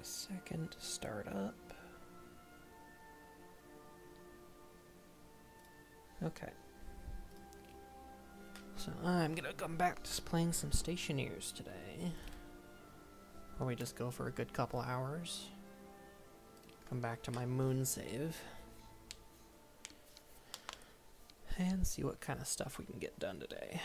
a second to start up. Okay. So I'm gonna come back to playing some Stationeers today. Or we just go for a good couple hours. Come back to my moon save. And see what kind of stuff we can get done today.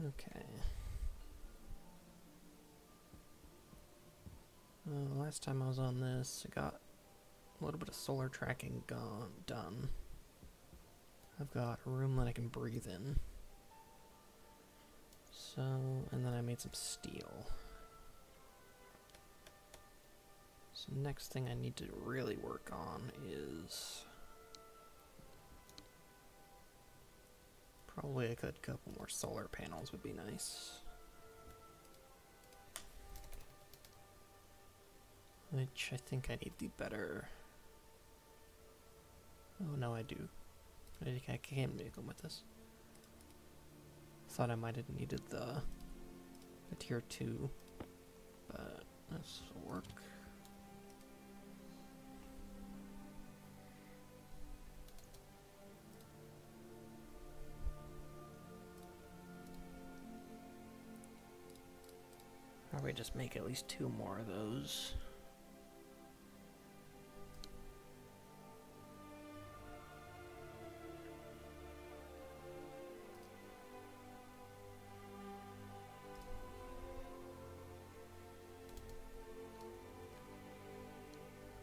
Okay. Last time I was on this, I got a little bit of solar tracking done. I've got a room that I can breathe in. So, and then I made some steel. So next thing I need to really work on is probably a good couple more solar panels would be nice. Which I think I need the better... Oh no, I do. I can't make them with this. Thought I might have needed the tier 2, but this will work. Probably just make at least 2 more of those.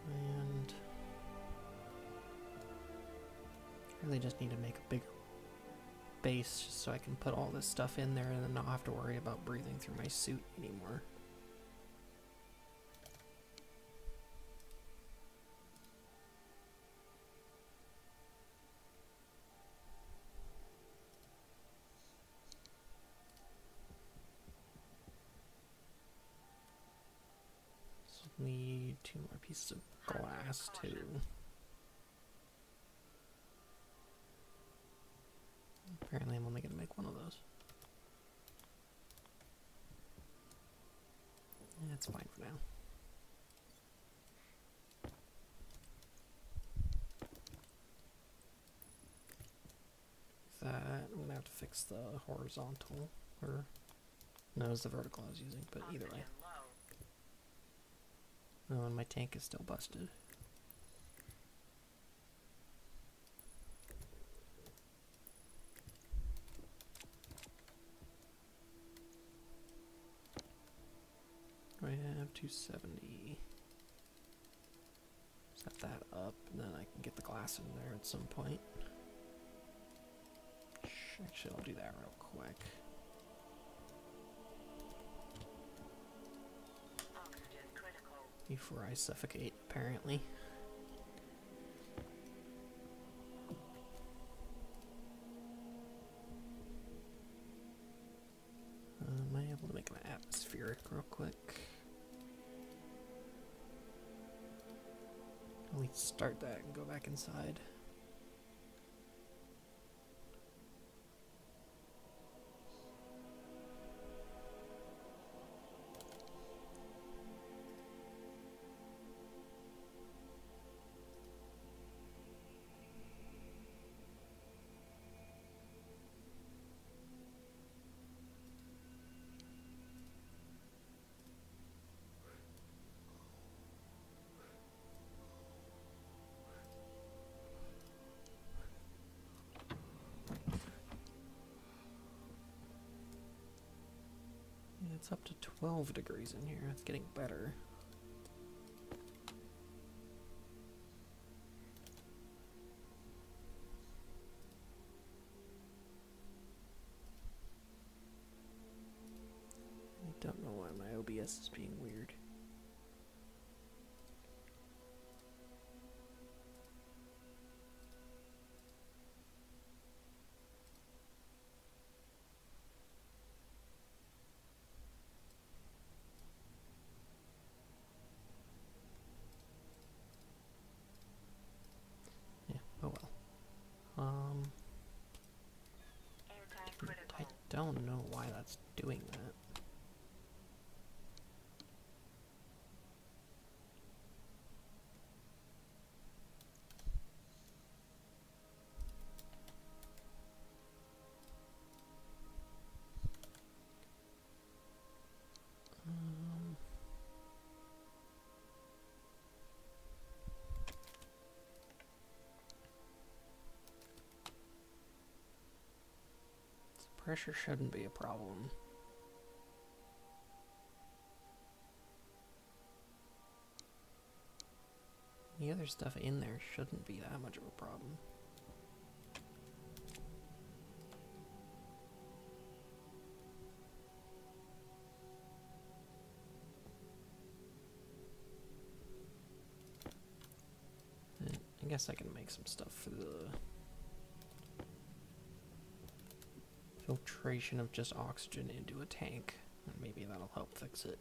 And really just need to make a bigger base just so I can put all this stuff in there and then not have to worry about breathing through my suit anymore. So need 2 more pieces of glass too. Apparently I'm only going to make 1 of those. That's fine for now. That, I'm going to have to fix the horizontal, or no, it's the vertical I was using, but either way. Oh, and my tank is still busted. I have 270. Set that up, and then I can get the glass in there at some point. Actually, I'll do that real quick. Before I suffocate, apparently. Am I able to make an atmospheric real quick? At least start that and go back inside. It's up to 12 degrees in here. It's getting better. I don't know why my OBS is being weird. Oh well. don't know why that's doing that. Pressure shouldn't be a problem. The other stuff in there shouldn't be that much of a problem. And I guess I can make some stuff for the filtration of just oxygen into a tank, and maybe that'll help fix it.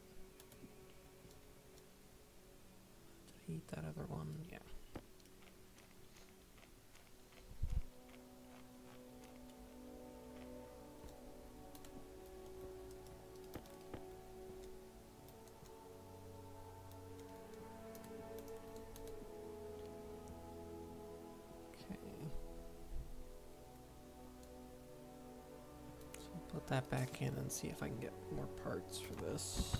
Did I eat that other one? Yeah. Put that back in and see if I can get more parts for this.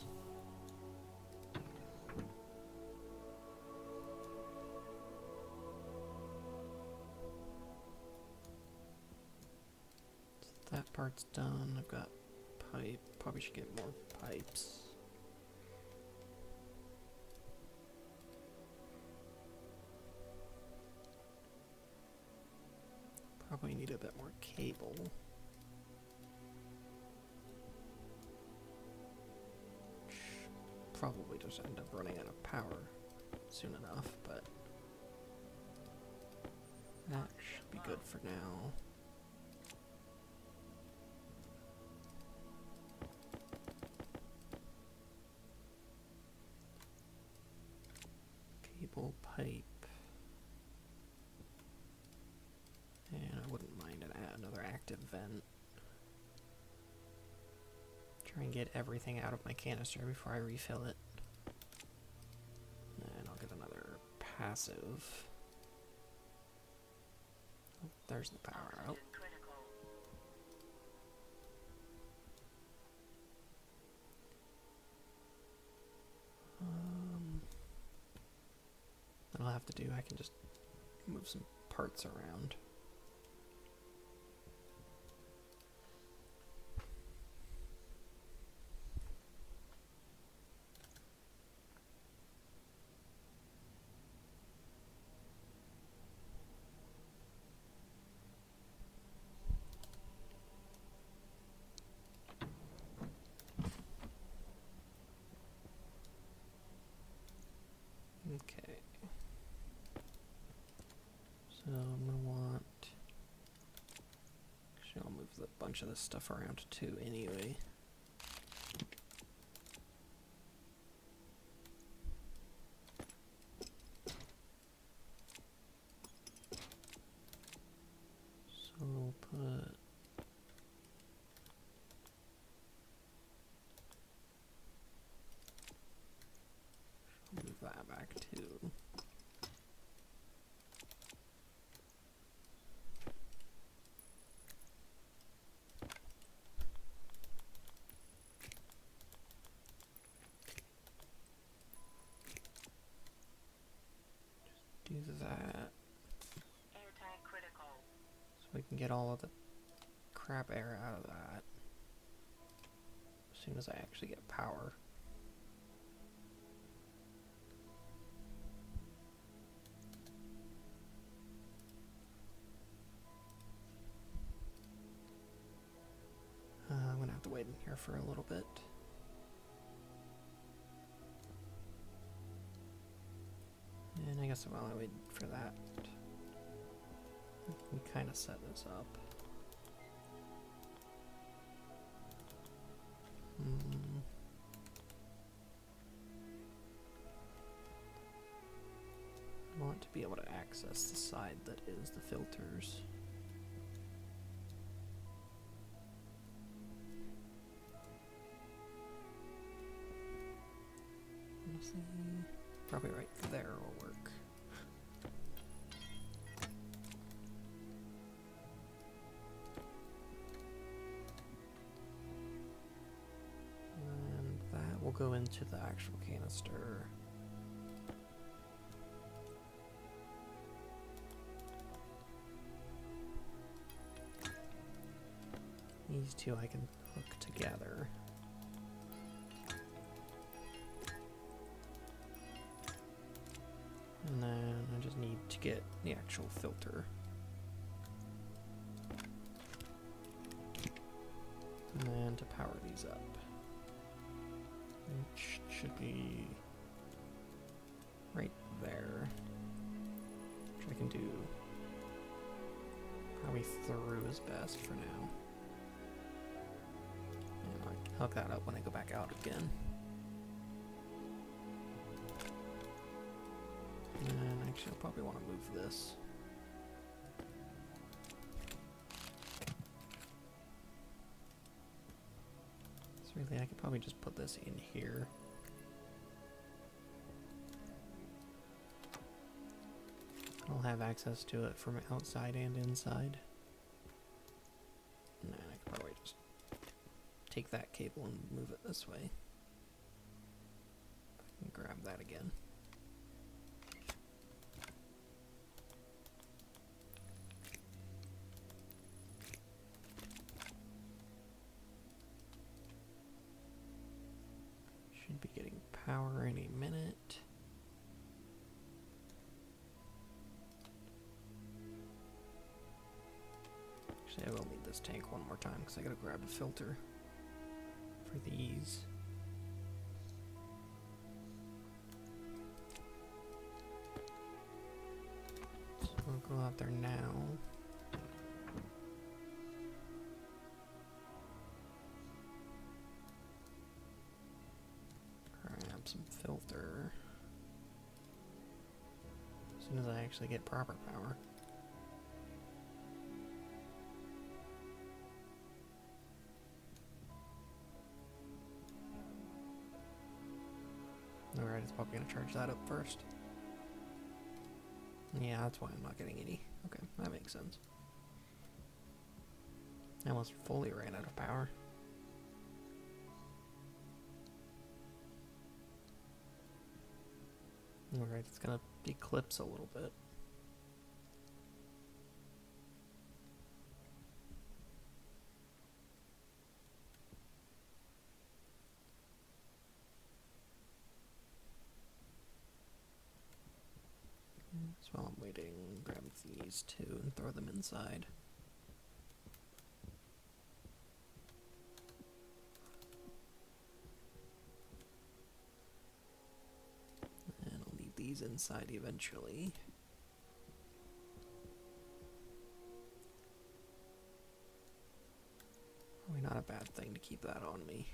So that part's done. I've got pipe. Probably should get more pipes. Probably need a bit more cable. Probably just end up running out of power soon enough, but that should be good for now. Cable, pipe, and I wouldn't mind another active vent. Try and get everything out of my canister before I refill it. And I'll get another passive. Oh, there's the power out. What I'll have to do, I can just move some parts around. Okay. So I'm gonna want. Actually, I'll move a bunch of this stuff around too, anyway. So we'll put. Move that back too. Do that. So we can get all of the crap air out of that as soon as I actually get power. I'm gonna have to wait in here for a little bit. And I guess while I wait for that, we can kind of set this up. I want to be able to access the side that is the filters. See, probably right there will work. And that will go into the actual canister. These two I can hook together. And then I just need to get the actual filter. And then to power these up. Which should be right there. Which I can do probably through is best for now. And I'll hook that up when I go back out again. And actually, I'll probably want to move this. So really, I could probably just put this in here. I'll have access to it from outside and inside. And then I could probably just take that cable and move it this way. And grab that again. Should be getting power in a minute. Actually, I will need this tank one more time because I gotta grab a filter for these. So we'll go out there now. Grab some filter. As soon as I actually get proper power. Alright, it's probably going to charge that up first. Yeah, that's why I'm not getting any. Okay, that makes sense. I almost fully ran out of power. Alright, it's going to eclipse a little bit. So while I'm waiting, grab these two and throw them inside. And I'll need these inside eventually. Probably not a bad thing to keep that on me.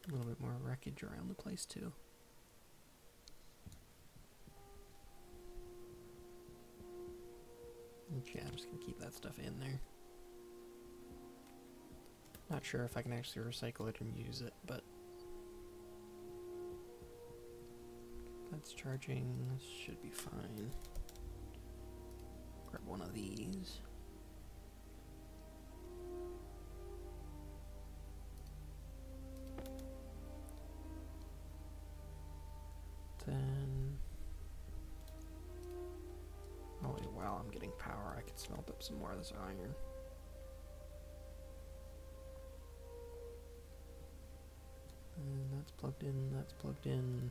A little bit more wreckage around the place too. Yeah, I'm just gonna keep that stuff in there. Not sure if I can actually recycle it and use it, but that's charging. This should be fine. Grab one of these. Then, oh wait, while I'm getting power, I could smelt up some more of this iron. And that's plugged in, that's plugged in.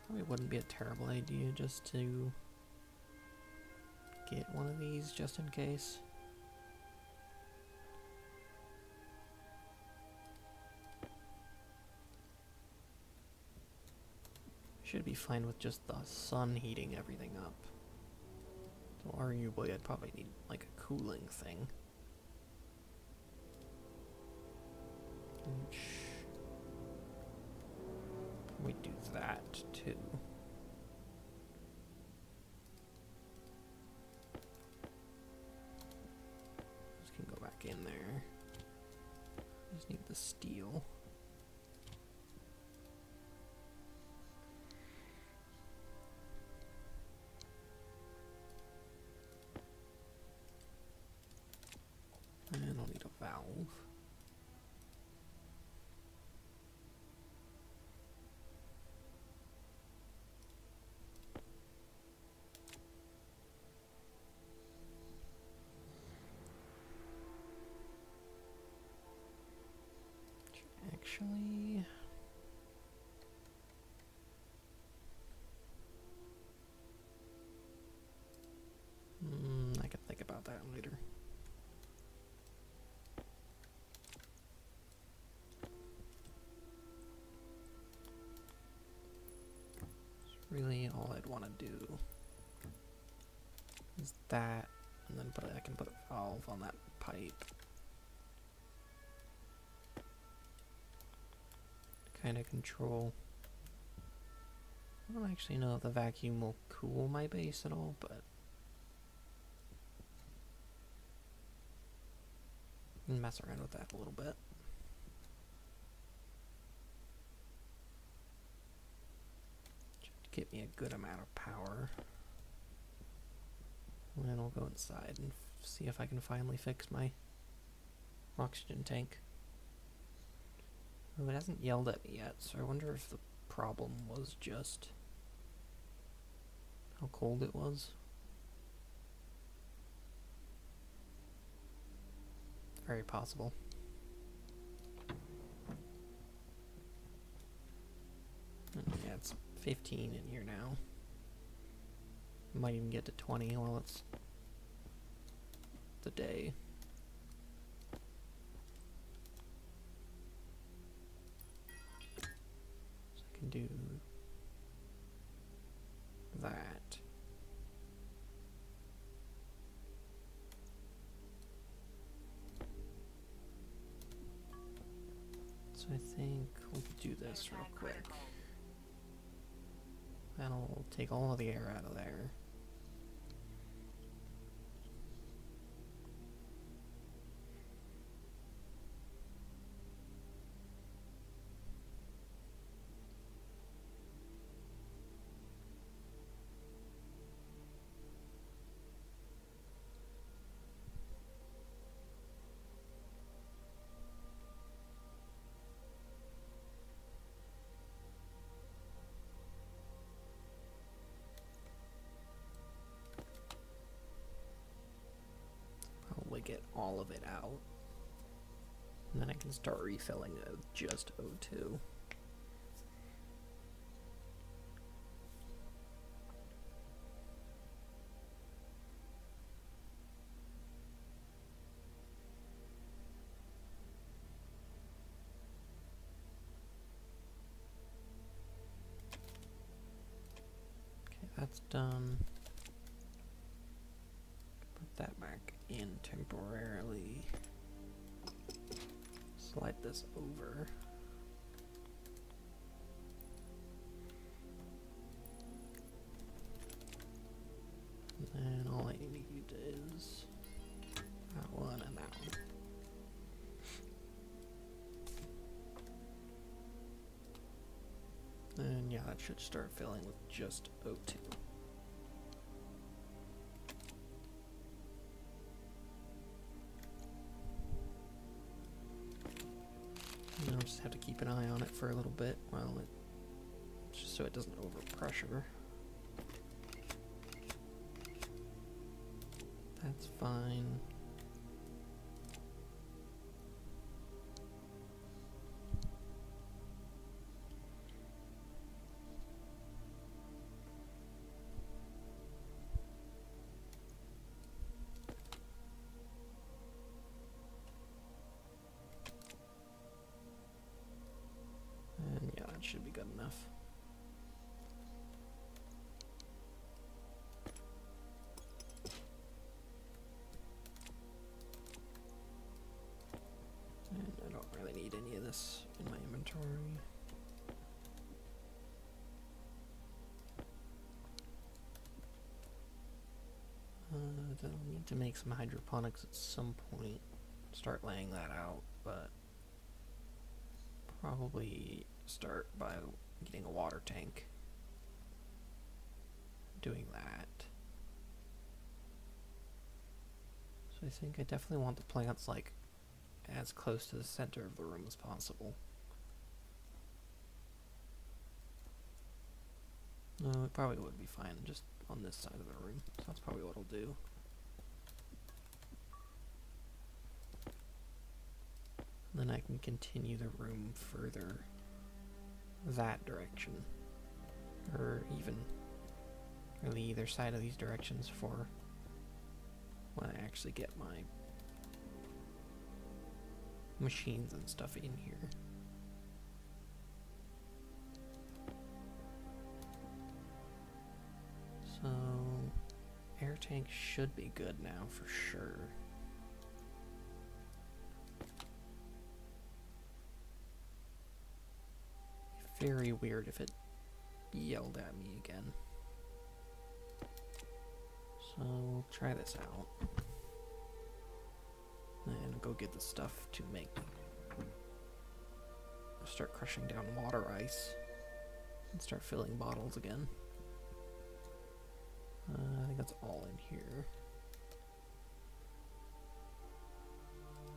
Probably wouldn't be a terrible idea just to get one of these just in case. Should be fine with just the sun heating everything up. So arguably I'd probably need like a cooling thing. Which we do that too. the steel. And I'll need a valve. Actually, I can think about that later. It's really all I'd want to do is that, and then I can put a valve on that pipe. Kind of control. I don't actually know if the vacuum will cool my base at all, but I can mess around with that a little bit. Just to get me a good amount of power. And then I'll go inside and see if I can finally fix my oxygen tank. Oh, it hasn't yelled at me yet, so I wonder if the problem was just how cold it was. Very possible. Yeah, it's 15 in here now. Might even get to 20 while it's the day. So I can do that. So I think we'll do this real quick. That'll take all of the air out of there. Probably get all of it out. And then I can start refilling it with just O2. Okay, that's done. Put that back in temporarily. Slide this over. And then all I need is that one and that one. And yeah, that should start filling with just O2. And I'll just have to keep an eye on it for a little bit while it, just so it doesn't overpressure. That's fine. And yeah, that should be good enough. And I don't really need any of this in my inventory. I'll need to make some hydroponics at some point. Start laying that out, but Probably start by getting a water tank. Doing that. So I think I definitely want the plants like as close to the center of the room as possible. No, it probably would be fine just on this side of the room. So that's probably what I'll do. And then I can continue the room further that direction. Or even really either side of these directions for when I actually get my machines and stuff in here. So air tank should be good now for sure. Very weird if it yelled at me again. So we'll try this out. And go get the stuff to make. Start crushing down water ice. And start filling bottles again. I think that's all in here.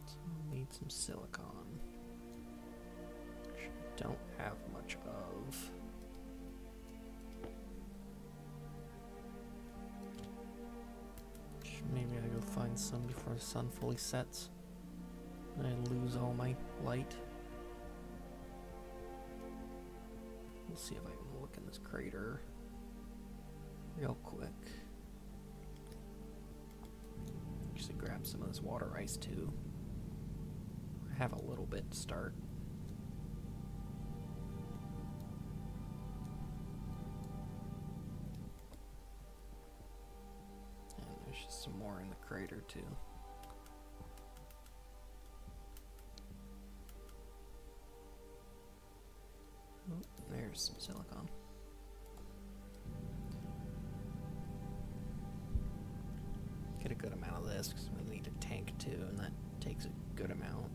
So we'll need some silicon. Which I don't have much of. Maybe I go find some before the sun fully sets. And I lose all my light. We'll see if I can look in this crater real quick. Actually grab some of this water ice too. I have a little bit to start. And there's just some more in the crater too. Oh, there's some silicon. Get a good amount of this because we need a tank too, and that takes a good amount.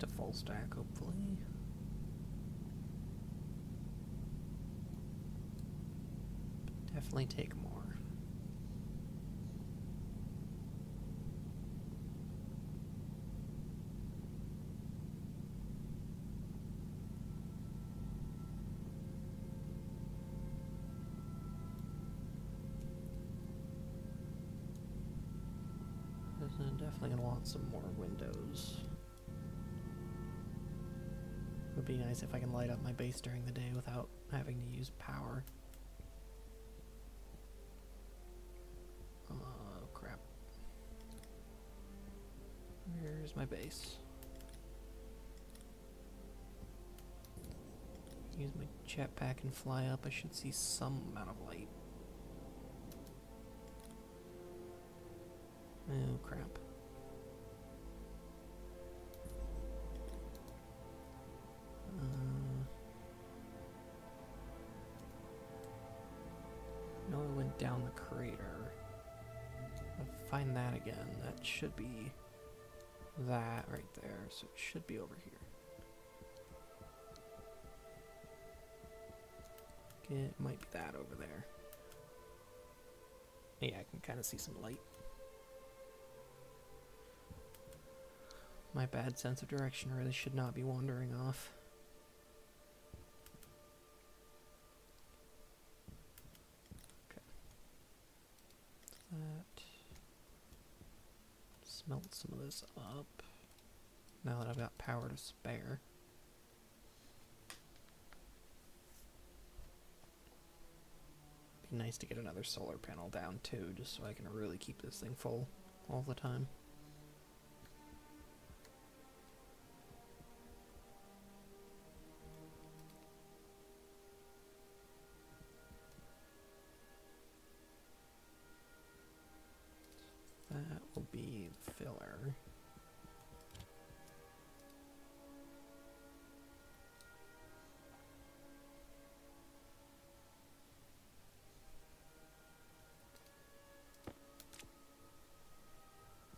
A full stack, hopefully. But definitely take more. I'm definitely gonna want some more windows. It would be nice if I can light up my base during the day without having to use power. Oh crap. Where's my base? Use my jetpack and fly up. I should see some amount of light. Oh crap. No, I went down the crater. I'll find that again. That should be that right there. So it should be over here. It might be that over there. Yeah, I can kind of see some light. My bad sense of direction really should not be wandering off. Okay. That. Smelt some of this up. Now that I've got power to spare. be nice to get another solar panel down too, just so I can really keep this thing full all the time. That will be the filler.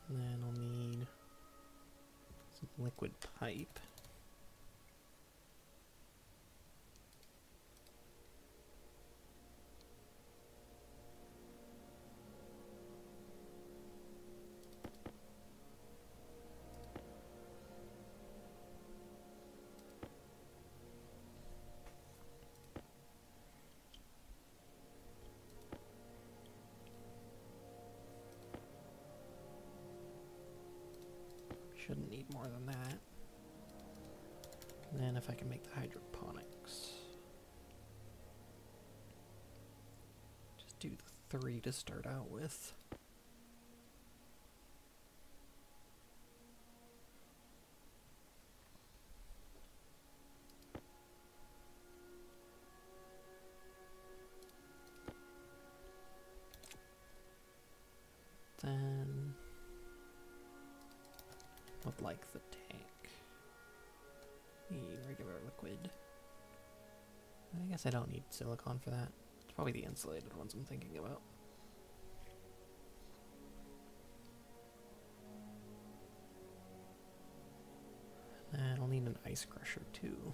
And then I'll need some liquid pipe. Shouldn't need more than that. And then if I can make the hydroponics. Just do the 3 to start out with. Then would like the tank. Need regular liquid. I guess I don't need silicone for that. It's probably the insulated ones I'm thinking about. And I'll need an ice crusher too.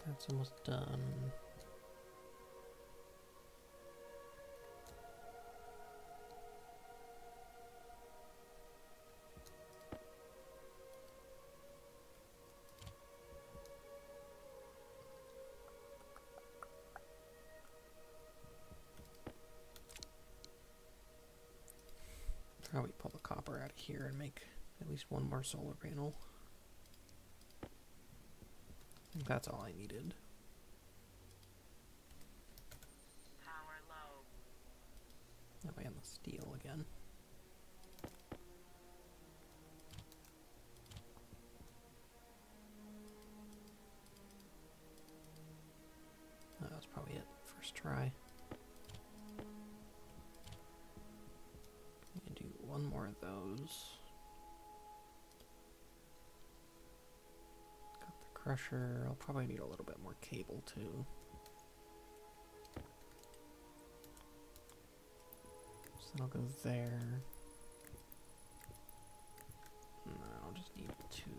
That's almost done. Probably pull the copper out of here and make at least one more solar panel. I think that's all I needed. Power low. That way on the steel again. Oh, that's probably it. First try. I'm gonna do one more of those. Crusher, I'll probably need a little bit more cable too. So that'll go there. And then I'll just need 2.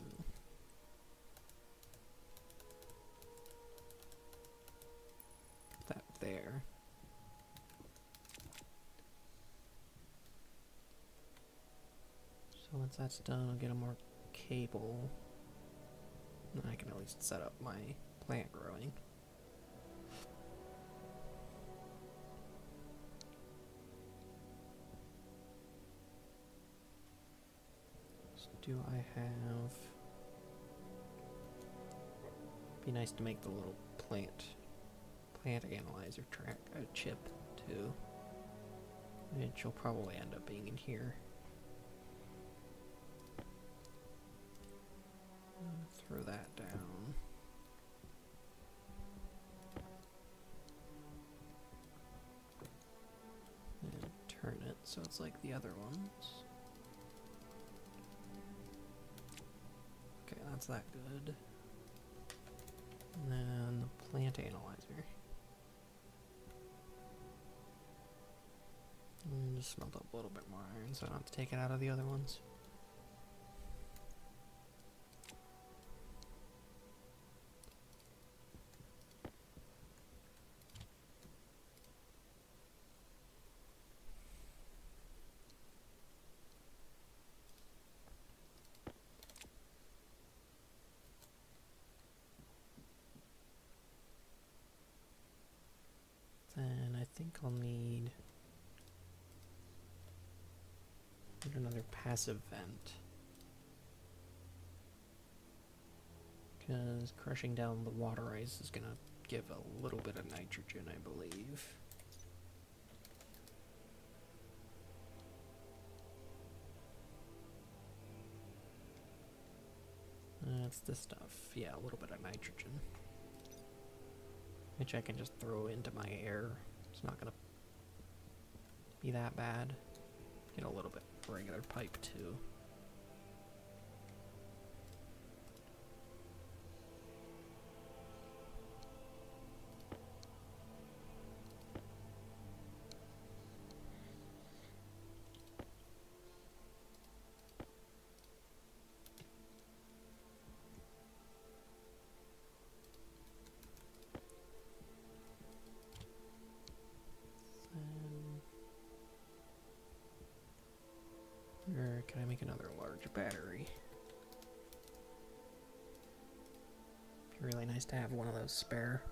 That there. So once that's done, I'll get a more cable. And I can at least set up my plant growing. So do I have... Be nice to make the little plant analyzer chip too. Which will probably end up being in here. Throw that down. And turn it so it's like the other ones. Okay, that's that good. And then the plant analyzer. And just smelt up a little bit more iron so I don't have to take it out of the other ones. think I'll need another passive vent. Because crushing down the water ice is gonna give a little bit of nitrogen, I believe. That's the stuff. Yeah, a little bit of nitrogen. Which I can just throw into my air. It's not gonna be that bad. Get a little bit of regular pipe too. Or can I make another large battery? Be really nice to have one of those spare.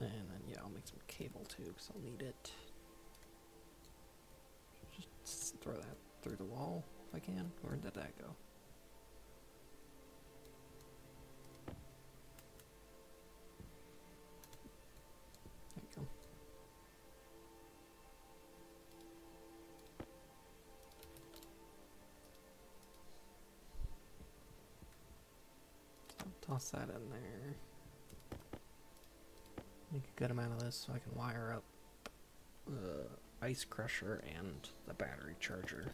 And then, yeah, I'll make some cable too, because I'll need it. Just throw that through the wall if I can. Where did that go? There you go. So I'll toss that in there. Make a good amount of this so I can wire up the ice crusher and the battery charger.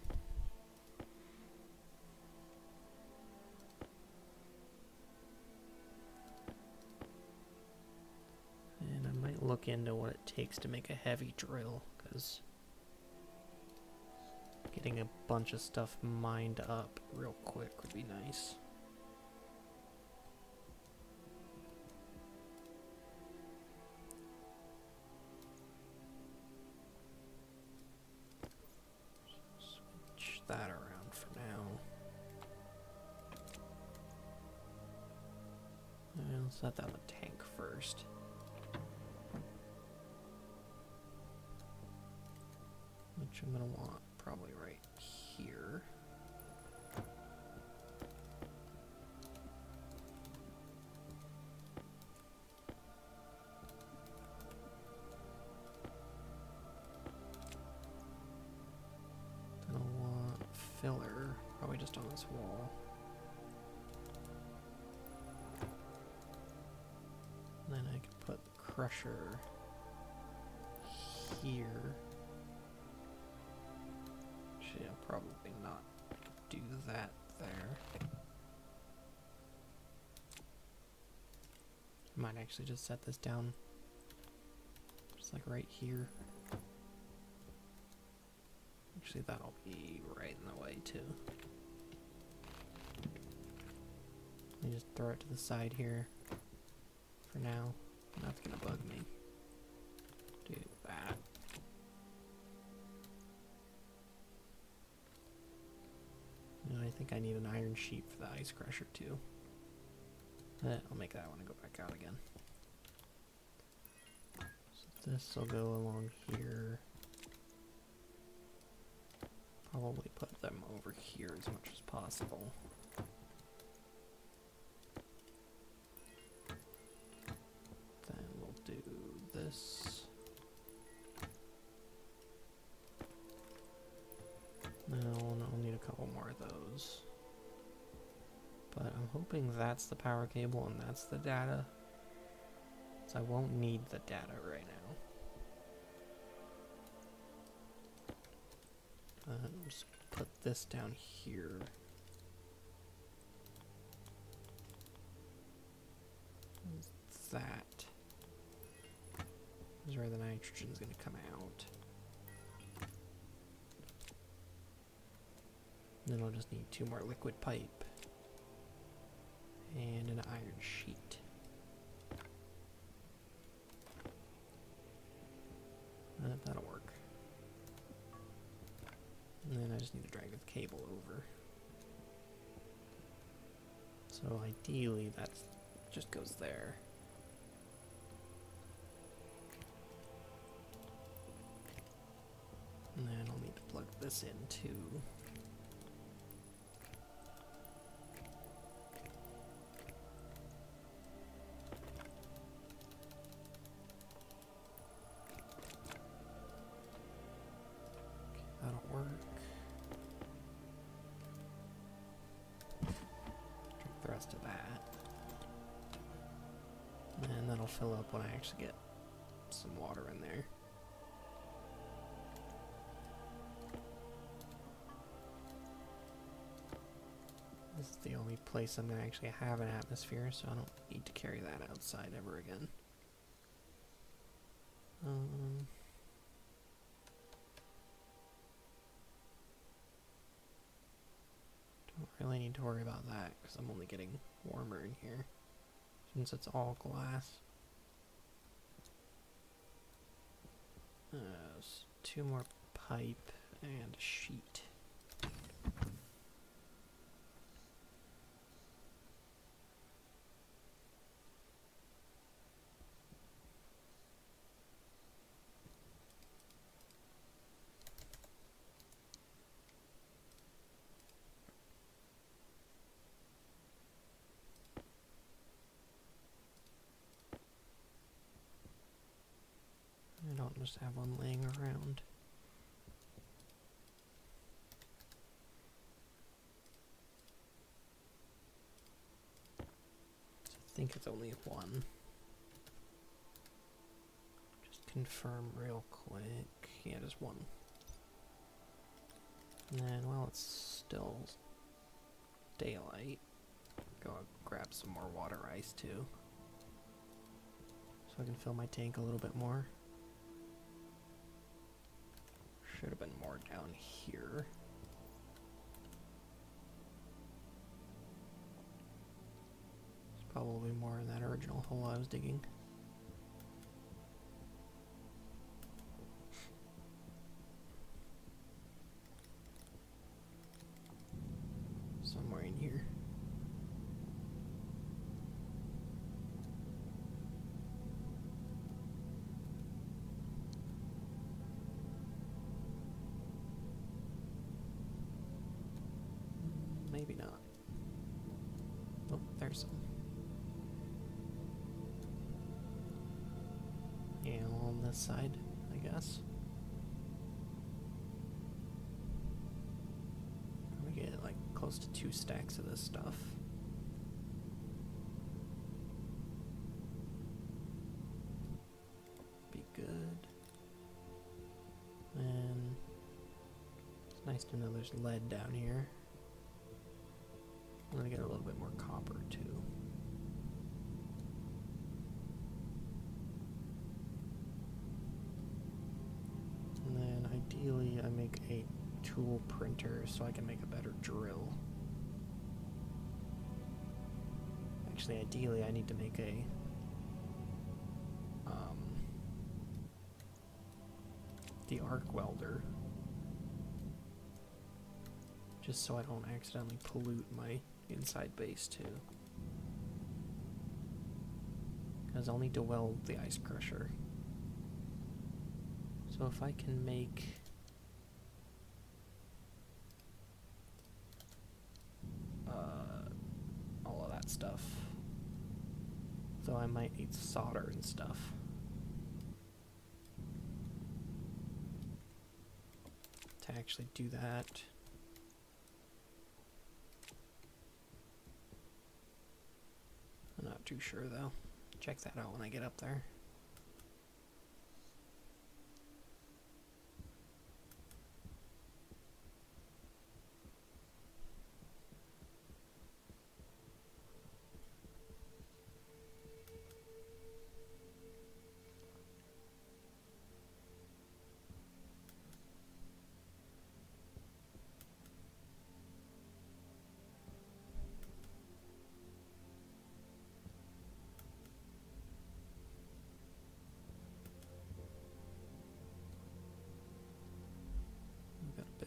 And I might look into what it takes to make a heavy drill, because getting a bunch of stuff mined up real quick would be nice. That around for now. And let's set down the tank first. Which I'm gonna want probably right here. Filler, probably just on this wall. And then I can put the crusher here. Actually, I'll probably not do that there. I might actually just set this down just like right here. Actually, that'll be right in the way, too. Let me just throw it to the side here for now. That's gonna bug me. Do that. And I think I need an iron sheet for the ice crusher, too. I'll make that one and go back out again. So this will go along here. Probably put them over here as much as possible. Then we'll do this. No, I'll need a couple more of those. But I'm hoping that's the power cable and that's the data. So I won't need the data right now. Just put this down here. That is where the nitrogen is going to come out. Then I'll just need 2 more liquid pipe and an iron sheet. That'll work. And then I just need to drag the cable over. So So ideally that just goes there. And then I'll need to plug this in too. That'll work. Drink the rest of that. And that'll fill up when I actually get some water in there. This is the only place I'm going to actually have an atmosphere, so I don't need to carry that outside ever again. Don't really need to worry about that, because I'm only getting warmer in here, since it's all glass. There's 2 more pipe and a sheet. I don't just have one laying around. So I think it's only one. Just confirm real quick. Yeah, just one. And then while it's still daylight, go grab some more water ice too. So I can fill my tank a little bit more. Should have been more down here. There's probably more in that original hole I was digging. Somewhere in here. Maybe not. Oh, there's some. And on this side, I guess. We get like close to 2 stacks of this stuff. Be good. And it's nice to know there's lead down here. I'm gonna get a little bit more copper too. And then ideally I make a tool printer so I can make a better drill. Actually, ideally I need to make a the arc welder, just so I don't accidentally pollute my inside base too. Because I'll need to weld the ice crusher. So if I can make all of that stuff, so I might need solder and stuff. To actually do that. I'm not too sure though. Check that out when I get up there.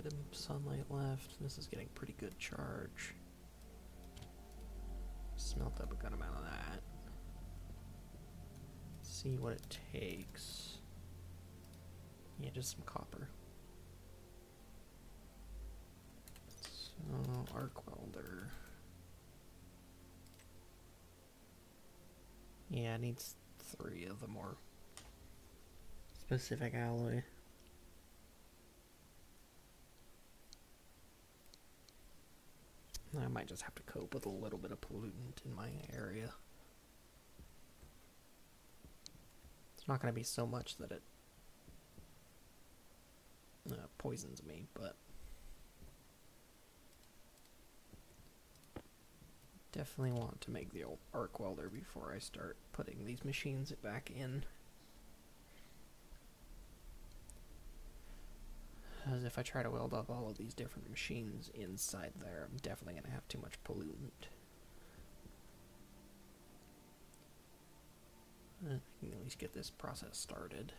Bit of sunlight left. This is getting pretty good charge. smelt up a good amount of that. See what it takes. Yeah, just some copper. So, arc welder. Yeah, it needs 3 of the more specific alloy. I might just have to cope with a little bit of pollutant in my area. It's not going to be so much that it poisons me, but definitely want to make the old arc welder before I start putting these machines back in. Because if I try to weld up all of these different machines inside there, I'm definitely going to have too much pollutant. I can at least get this process started.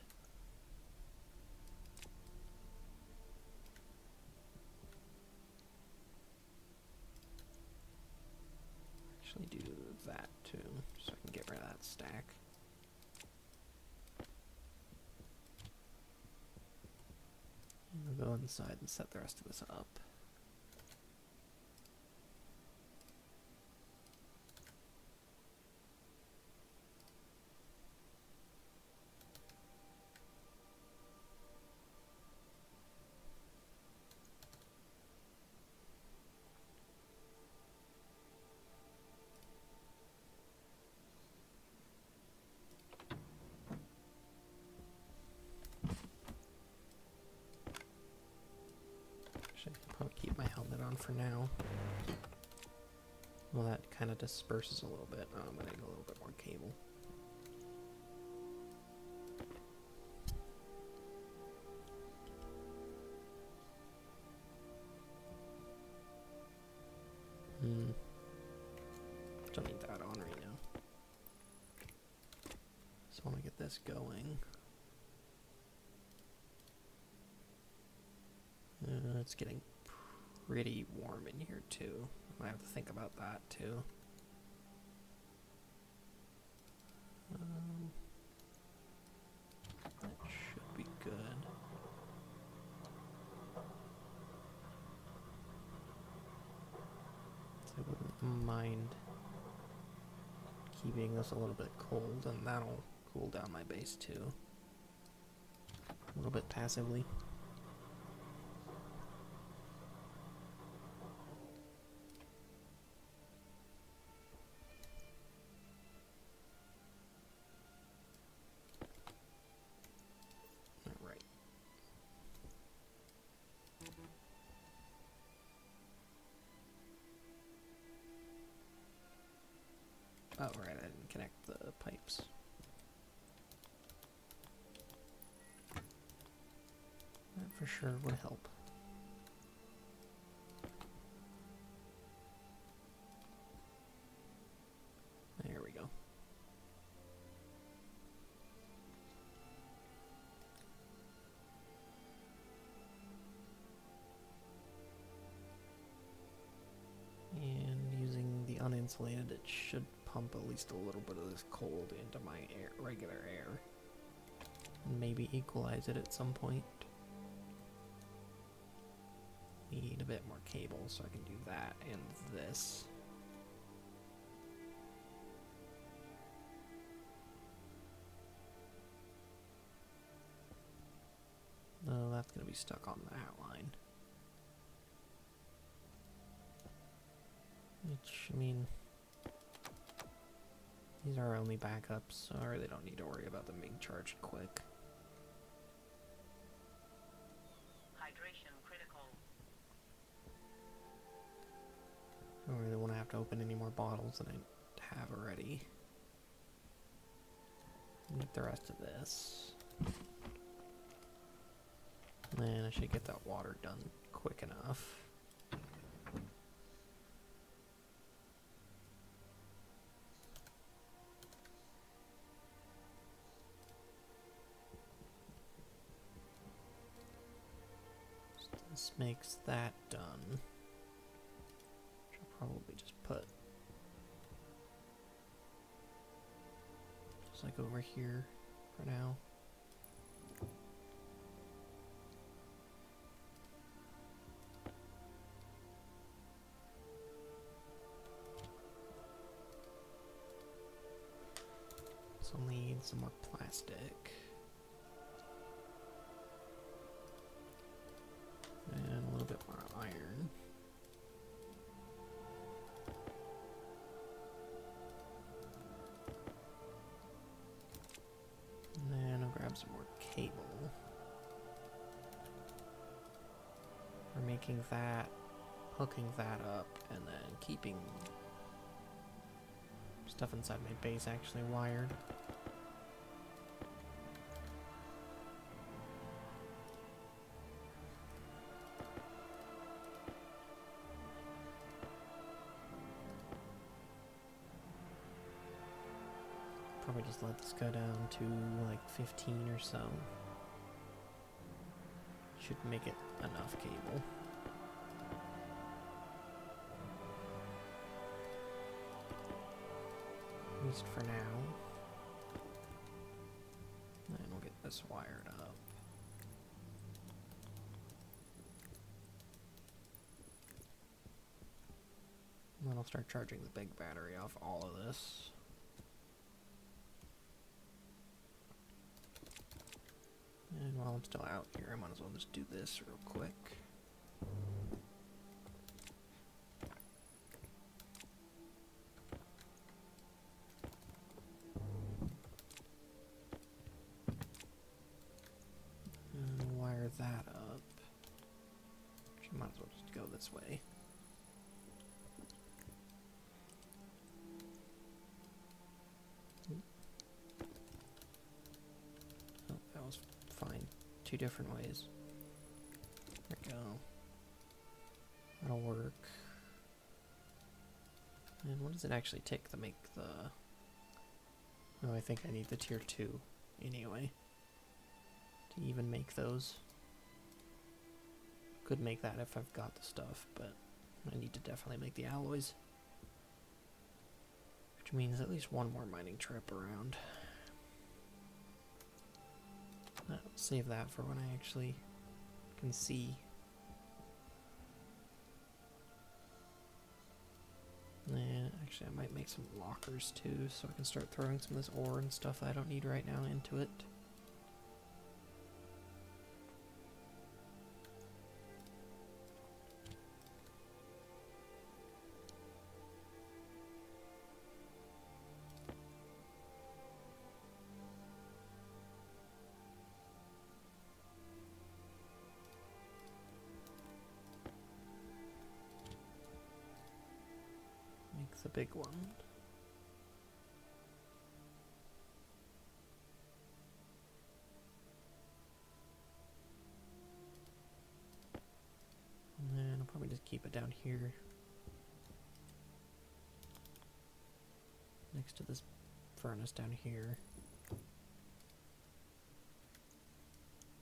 Actually do that too, so I can get rid of that stack. And we'll go inside and set the rest of this up. Actually, I can probably keep my helmet on for now. Well, that kind of disperses a little bit. Oh, I'm going to need a little bit more cable. Don't need that on right now. So I want to get this going. It's getting pretty warm in here too. I have to think about that too. That should be good. So I wouldn't mind keeping this a little bit cold, and that'll cool down my base too. A little bit passively. Alright. Oh, right, I didn't connect the pipes. That for sure would help. There we go. And using the uninsulated, it should pump at least a little bit of this cold into my air, regular air. And maybe equalize it at some point. Need a bit more cable so I can do that and this. No, that's going to be stuck on that line. Which, I mean, these are our only backups, so I really don't need to worry about them being charged quick. Hydration critical. I don't really want to have to open any more bottles than I have already. Get the rest of this. And I should get that water done quick enough. So this makes that done. Should probably just put Just like over here for now. So I'll need some more plastic. And a little bit more iron. And then I'll grab some more cable. We're making that, hooking that up, and then keeping stuff inside my base actually wired. Probably just let this go down to like 15 or so. Should make it enough cable. At least for now. And we'll get this wired up. And then I'll start charging the big battery off all of this. And while I'm still out here, I might as well just do this real quick. And wire that up. Actually, might as well just go this way. Oh, that was fine. Two different ways. There we go. That'll work. And what does it actually take to make the... Oh, I think I need the tier 2 anyway. To even make those. Could make that if I've got the stuff, but I need to definitely make the alloys. Which means at least one more mining trip around. I'll save that for when I actually can see. And actually I might make some lockers too, so I can start throwing some of this ore and stuff I don't need right now into it. The big one. And then I'll probably just keep it down here. Next to this furnace down here.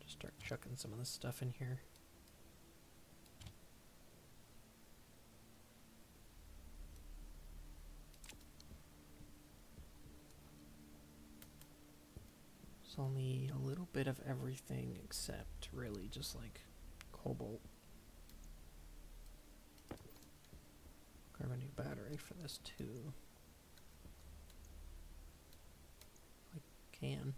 Just start chucking some of this stuff in here. So I'll need a little bit of everything except really just like cobalt. Grab a new battery for this too. I can.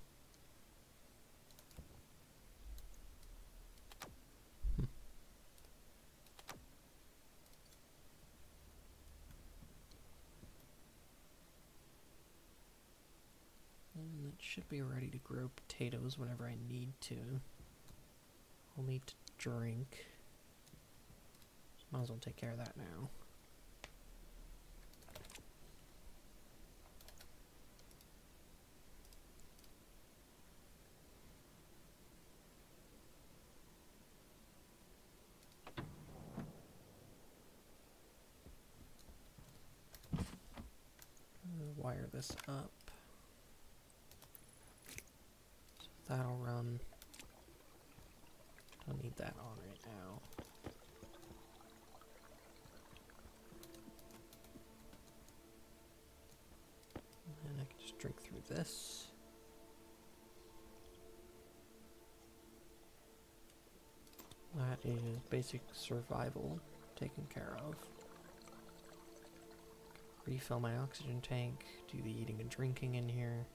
And it should be ready to grow potatoes whenever I need to. I'll need to drink. So might as well take care of that now. Wire this up. So that'll run. Don't need that on right now. And I can just drink through this. is basic survival taken care of. Refill my oxygen tank, do the eating and drinking in here,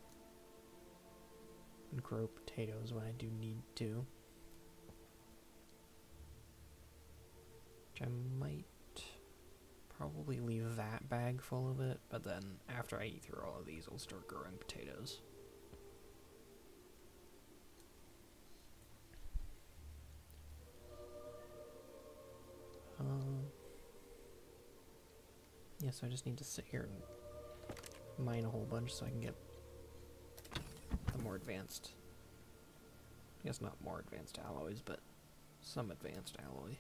and grow potatoes when I do need to. Which I might probably leave that bag full of it, but then after I eat through all of these, I'll start growing potatoes. Yeah, so I just need to sit here and mine a whole bunch so I can get the more advanced, I guess not more advanced alloys, but some advanced alloy.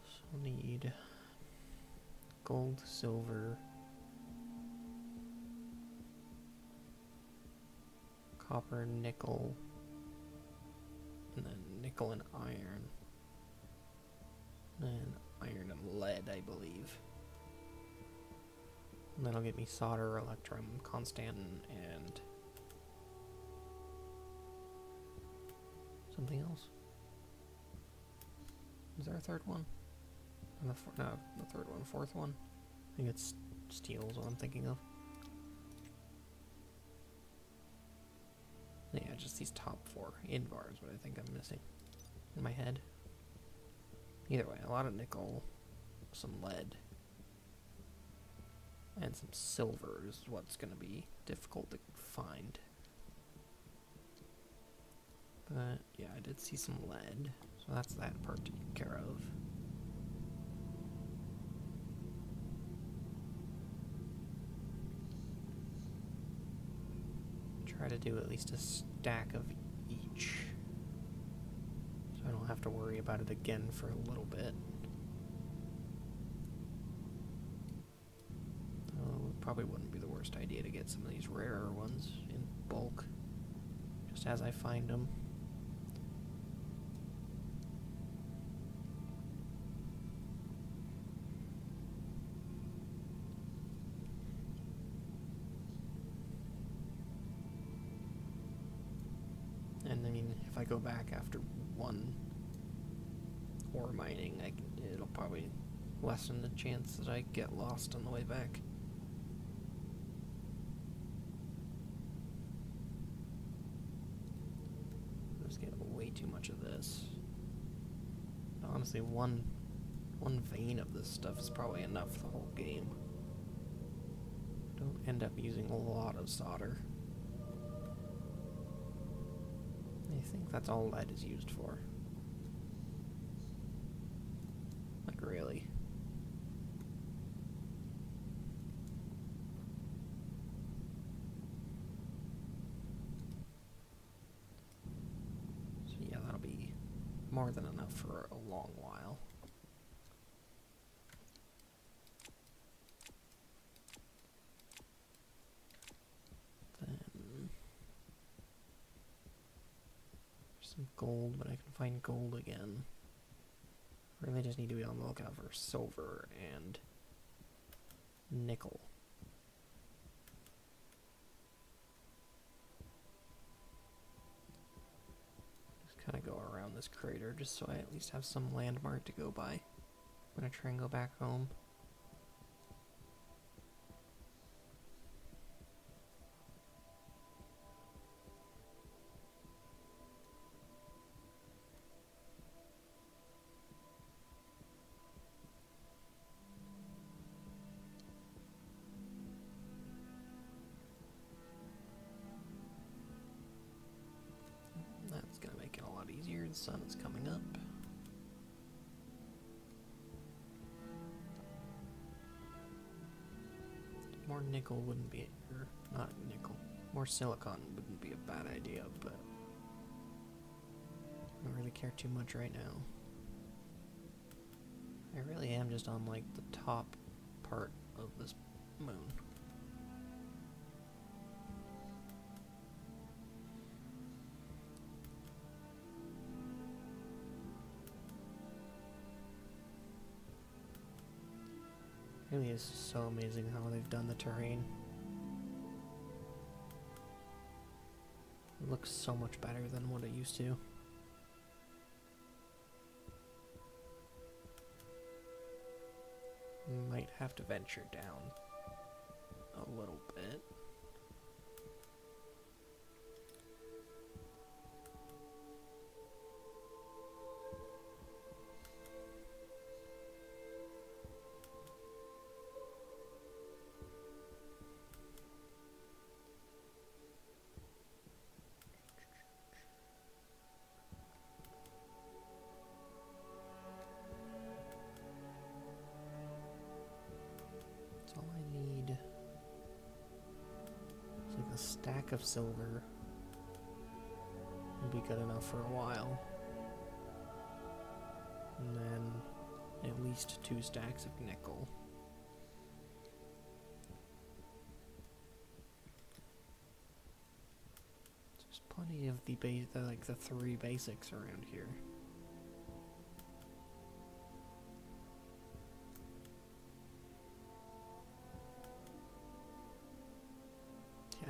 So need gold, silver, copper, nickel, and then nickel and iron. And iron and lead, I believe. And that'll get me solder, electrum, constant, and something else. Is there a third one? No, the third one, fourth one. I think it's steel is what I'm thinking of. Yeah, just these top four invars, what I think I'm missing in my head. Either way, a lot of nickel, some lead, and some silver is what's going to be difficult to find. But yeah, I did see some lead, so that's that part taken care of. Try to do at least a stack of each, so I don't have to worry about it again for a little bit. It probably wouldn't be the worst idea to get some of these rarer ones in bulk, just as I find them. And I mean, if I go back after one ore mining, it'll probably lessen the chance that I get lost on the way back. I just get way too much of this. Honestly, one vein of this stuff is probably enough the whole game. Don't end up using a lot of solder. I think that's all lead is used for. Like, really. So yeah, that'll be more than enough for a long while. Then some gold, but I can find gold again. Really just need to be on the lookout for silver and nickel. Just kind of go around this crater just so I at least have some landmark to go by. I'm gonna try and go back home. That's gonna make it a lot easier. The sun is coming up. More nickel wouldn't be, or not nickel, more silicon wouldn't be a bad idea, but I don't really care too much right now. I really am just on like the top part of this moon. It really is so amazing how they've done the terrain. It looks so much better than what it used to. Might have to venture down a little bit. That's all I need. It's like a stack of silver will be good enough for a while. And then at least 2 stacks of nickel. There's plenty of the 3 basics around here.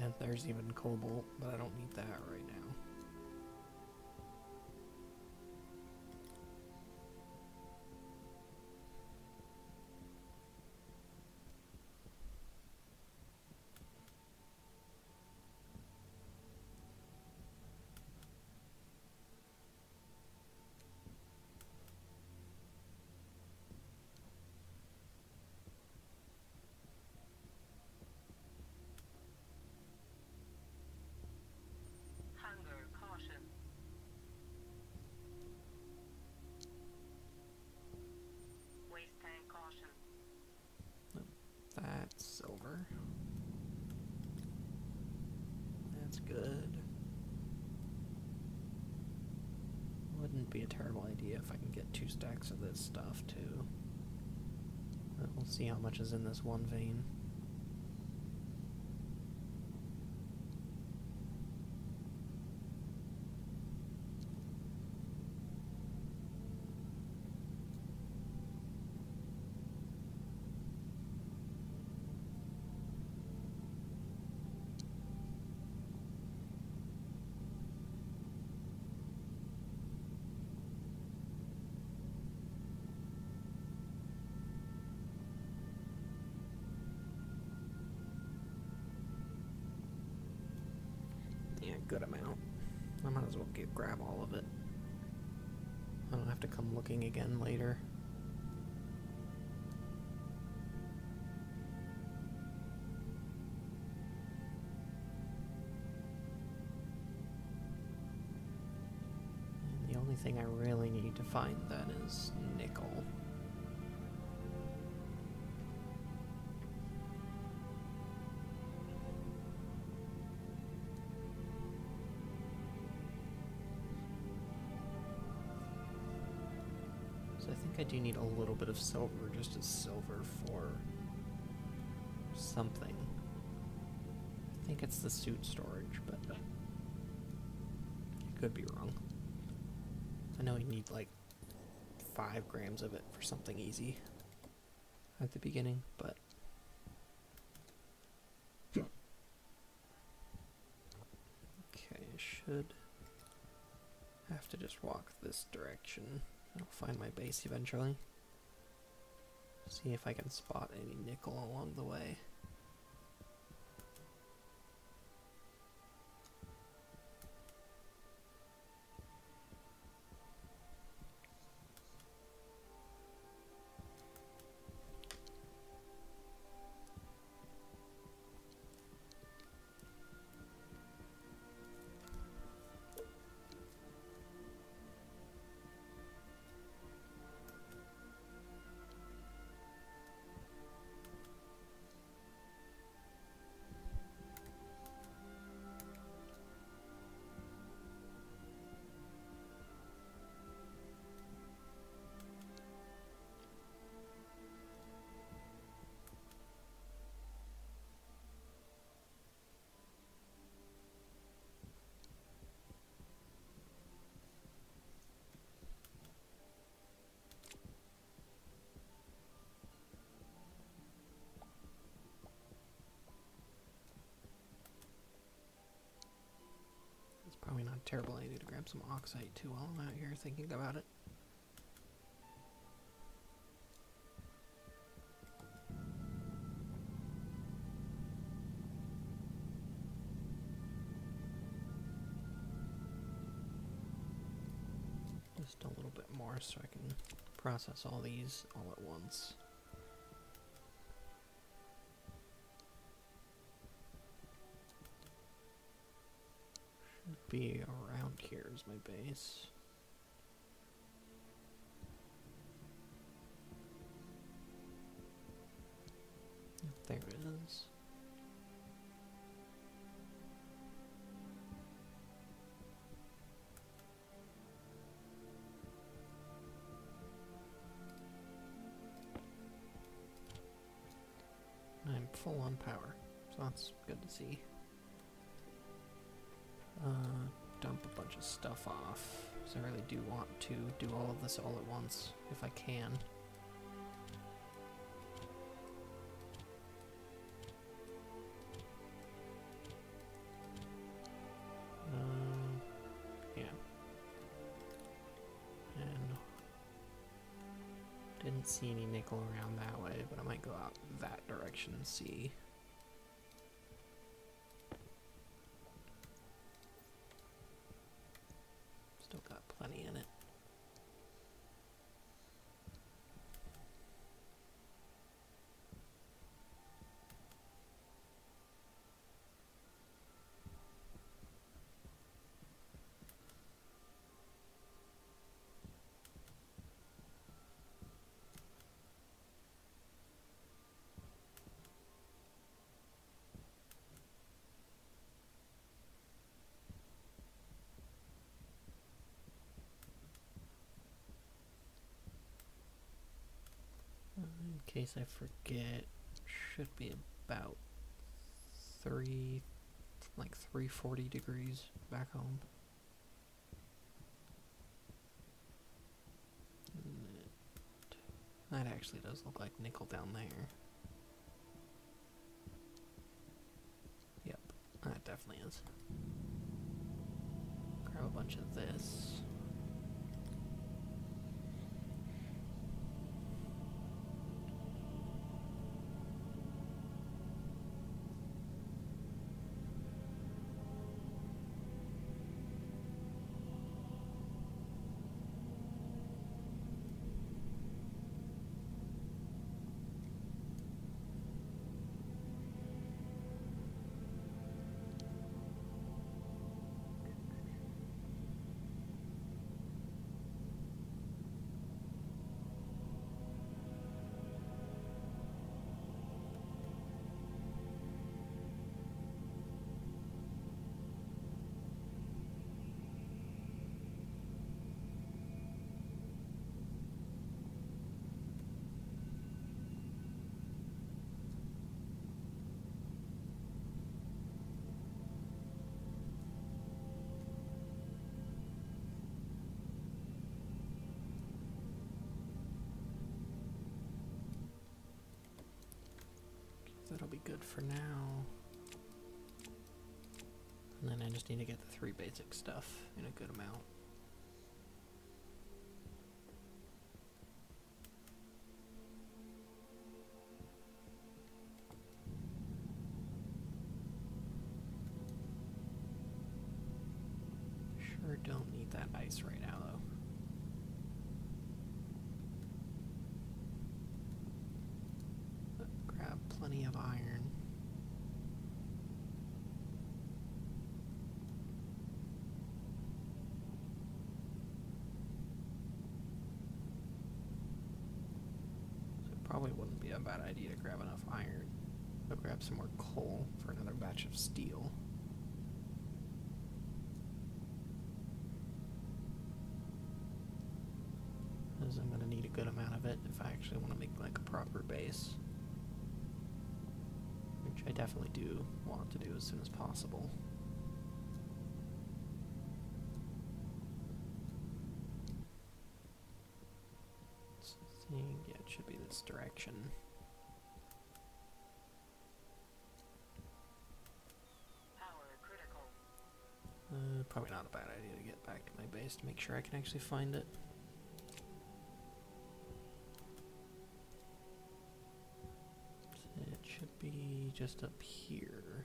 And there's even cobalt, but I don't need that right now. Hunger caution. Waste tank caution. That's silver. That's good. Wouldn't be a terrible idea if I can get 2 stacks of this stuff too. But we'll see how much is in this one vein. Yeah, good amount. I might as well grab all of it. I don't have to come looking again later. And the only thing I really need to find then is nickel. So I think I do need a little bit of silver, just as silver for something. I think it's the suit storage, but I could be wrong. I know I need like 5 grams of it for something easy at the beginning, but okay, I should have to just walk this direction. I'll find my base eventually. See if I can spot any nickel along the way. Probably not a terrible idea to grab some oxide too while I'm out here thinking about it. little bit more so I can process all these all at once. Should be around here is my base. There it is. I'm full on power, so that's good to see. Dump a bunch of stuff off, because I really do want to do all of this all at once, if I can. Yeah. And didn't see any nickel around that way, but I might go out that direction and see. Still got plenty in it. In case I forget, should be about 340 degrees back home. That actually does look like nickel down there. Yep, that definitely is. Grab a bunch of this. That'll be good for now. And then I just need to get the 3 basic stuff in a good amount. Sure don't need that ice right now though. Grab plenty of iron. So it probably wouldn't be a bad idea to grab enough iron. I'll grab some more coal for another batch of steel. Because I'm going to need a good amount of it if I actually want to make like a proper base. Which I definitely do want to do as soon as possible. Yeah, it should be this direction. Power critical. Probably not a bad idea to get back to my base to make sure I can actually find it. It should be just up here.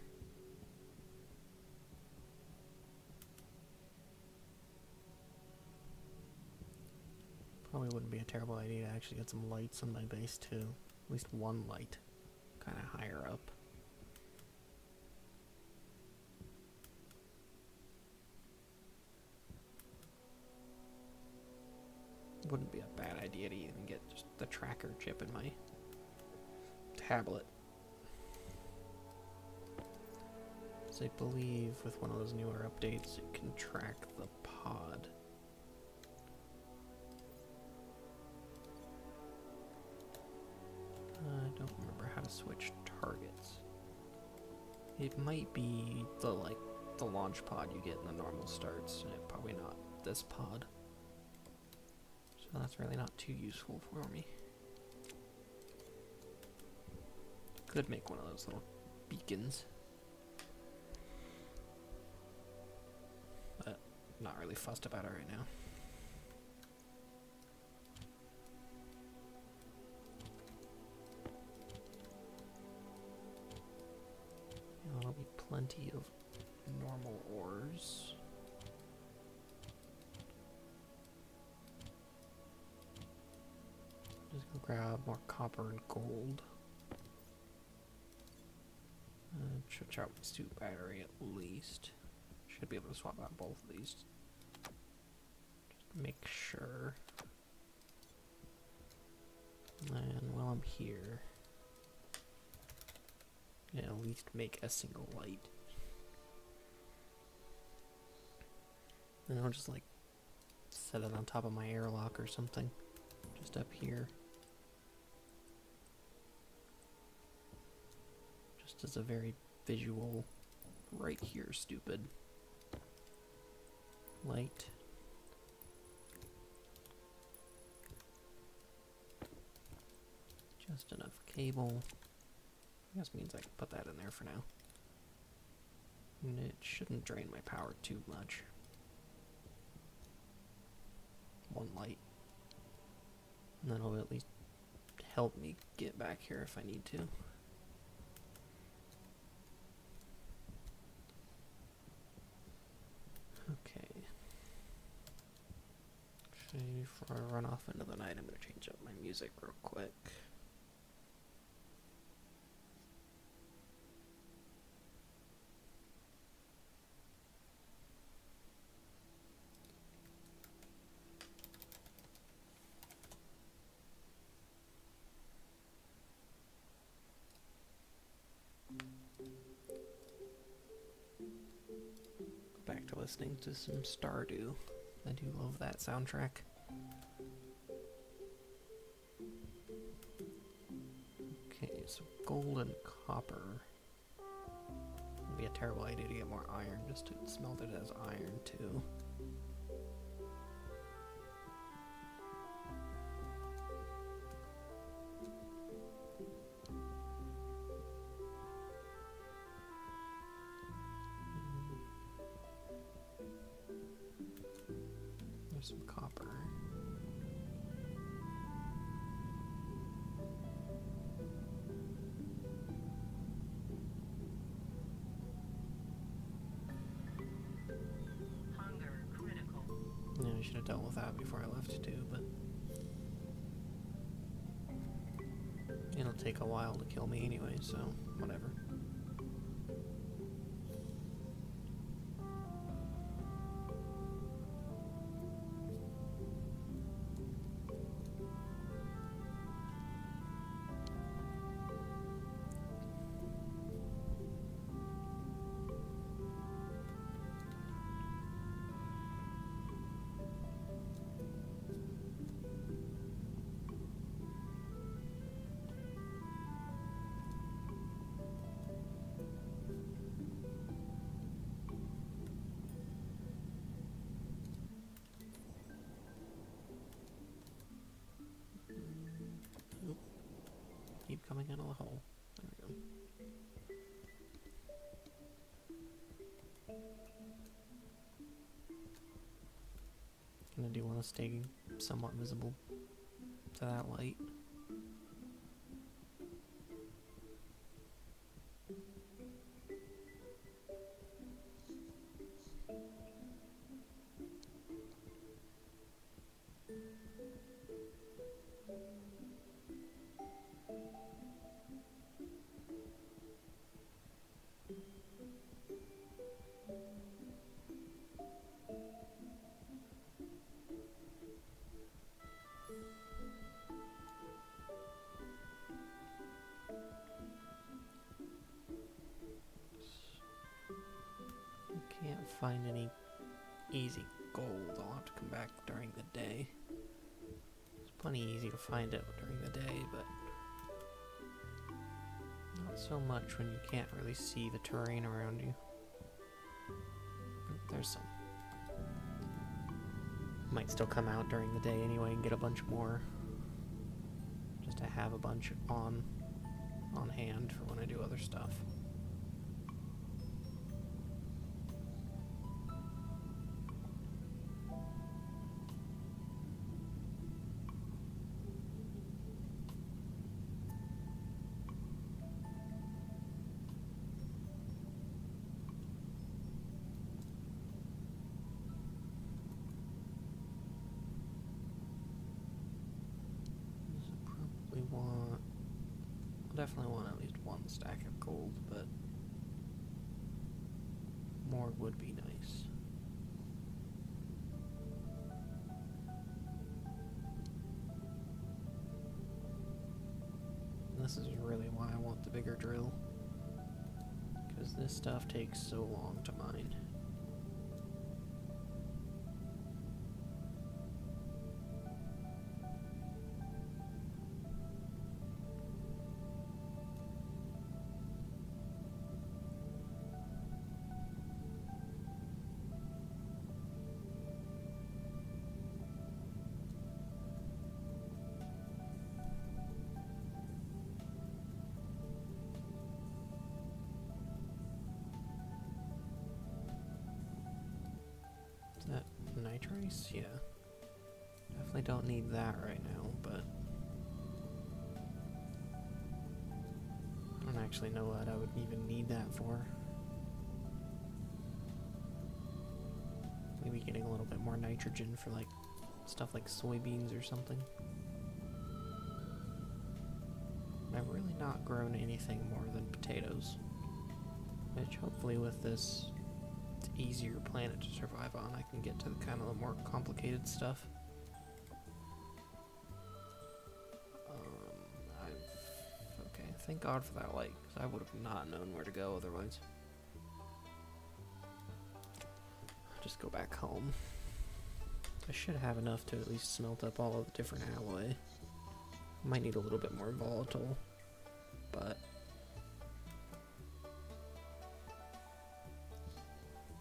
terrible idea to actually get some lights on my base too. At least one light, kind of higher up. Wouldn't be a bad idea to even get just the tracker chip in my tablet. So I believe with one of those newer updates, it can track the pod. I don't remember how to switch targets. It might be the launch pod you get in the normal starts, and probably not this pod. So that's really not too useful for me. Could make one of those little beacons. But not really fussed about it right now. There'll be plenty of normal ores. Just go grab more copper and gold. Should charge my suit battery at least. Should be able to swap out both of these. Just make sure. And while I'm here, yeah, at least make a single light. And I'll just set it on top of my airlock or something. Just up here. Just as a very visual, right here, stupid light. Just enough cable. I guess means I can put that in there for now. And it shouldn't drain my power too much. One light. And that'll at least help me get back here if I need to. Okay. Actually, before I run off into the night, I'm going to change up my music real quick. Back to listening to some Stardew. I do love that soundtrack. Okay, so gold and copper. It'd be a terrible idea to get more iron, just to smelt it as iron too. There's some copper. Hunger critical. Yeah, I should have dealt with that before I left too, but it'll take a while to kill me anyway, so whatever. Keep coming out of the hole. There we go. I do want to stay somewhat visible to that light. find any easy gold, I'll have to come back during the day. It's plenty easy to find it during the day, but not so much when you can't really see the terrain around you. There's some. Might still come out during the day anyway and get a bunch more. Just to have a bunch on hand for when I do other stuff. Definitely want at least one stack of gold, but more would be nice. And this is really why I want the bigger drill, because this stuff takes so long to mine. That nitrice? Yeah. Definitely don't need that right now, but I don't actually know what I would even need that for. Maybe getting a little bit more nitrogen for like stuff like soybeans or something. I've really not grown anything more than potatoes, which hopefully with this easier planet to survive on, I can get to the kind of the more complicated stuff. Okay, thank God for that light, because I would have not known where to go otherwise. I'll just go back home. I should have enough to at least smelt up all of the different alloy. Might need a little bit more volatile, but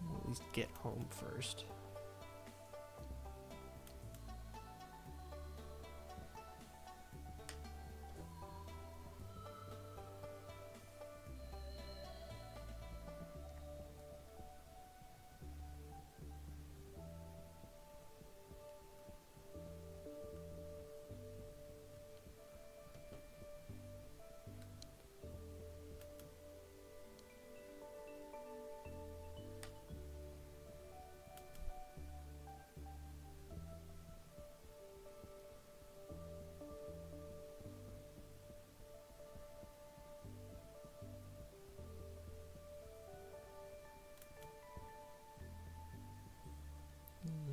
I'll at least get home first.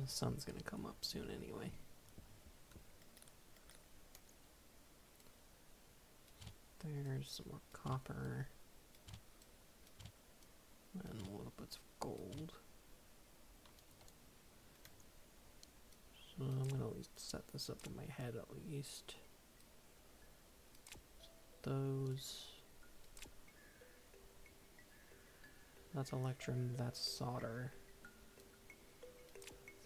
The sun's gonna come up soon anyway. There's some more copper. And little bits of gold. So I'm gonna at least set this up in my head at least. Those. That's electrum, that's solder.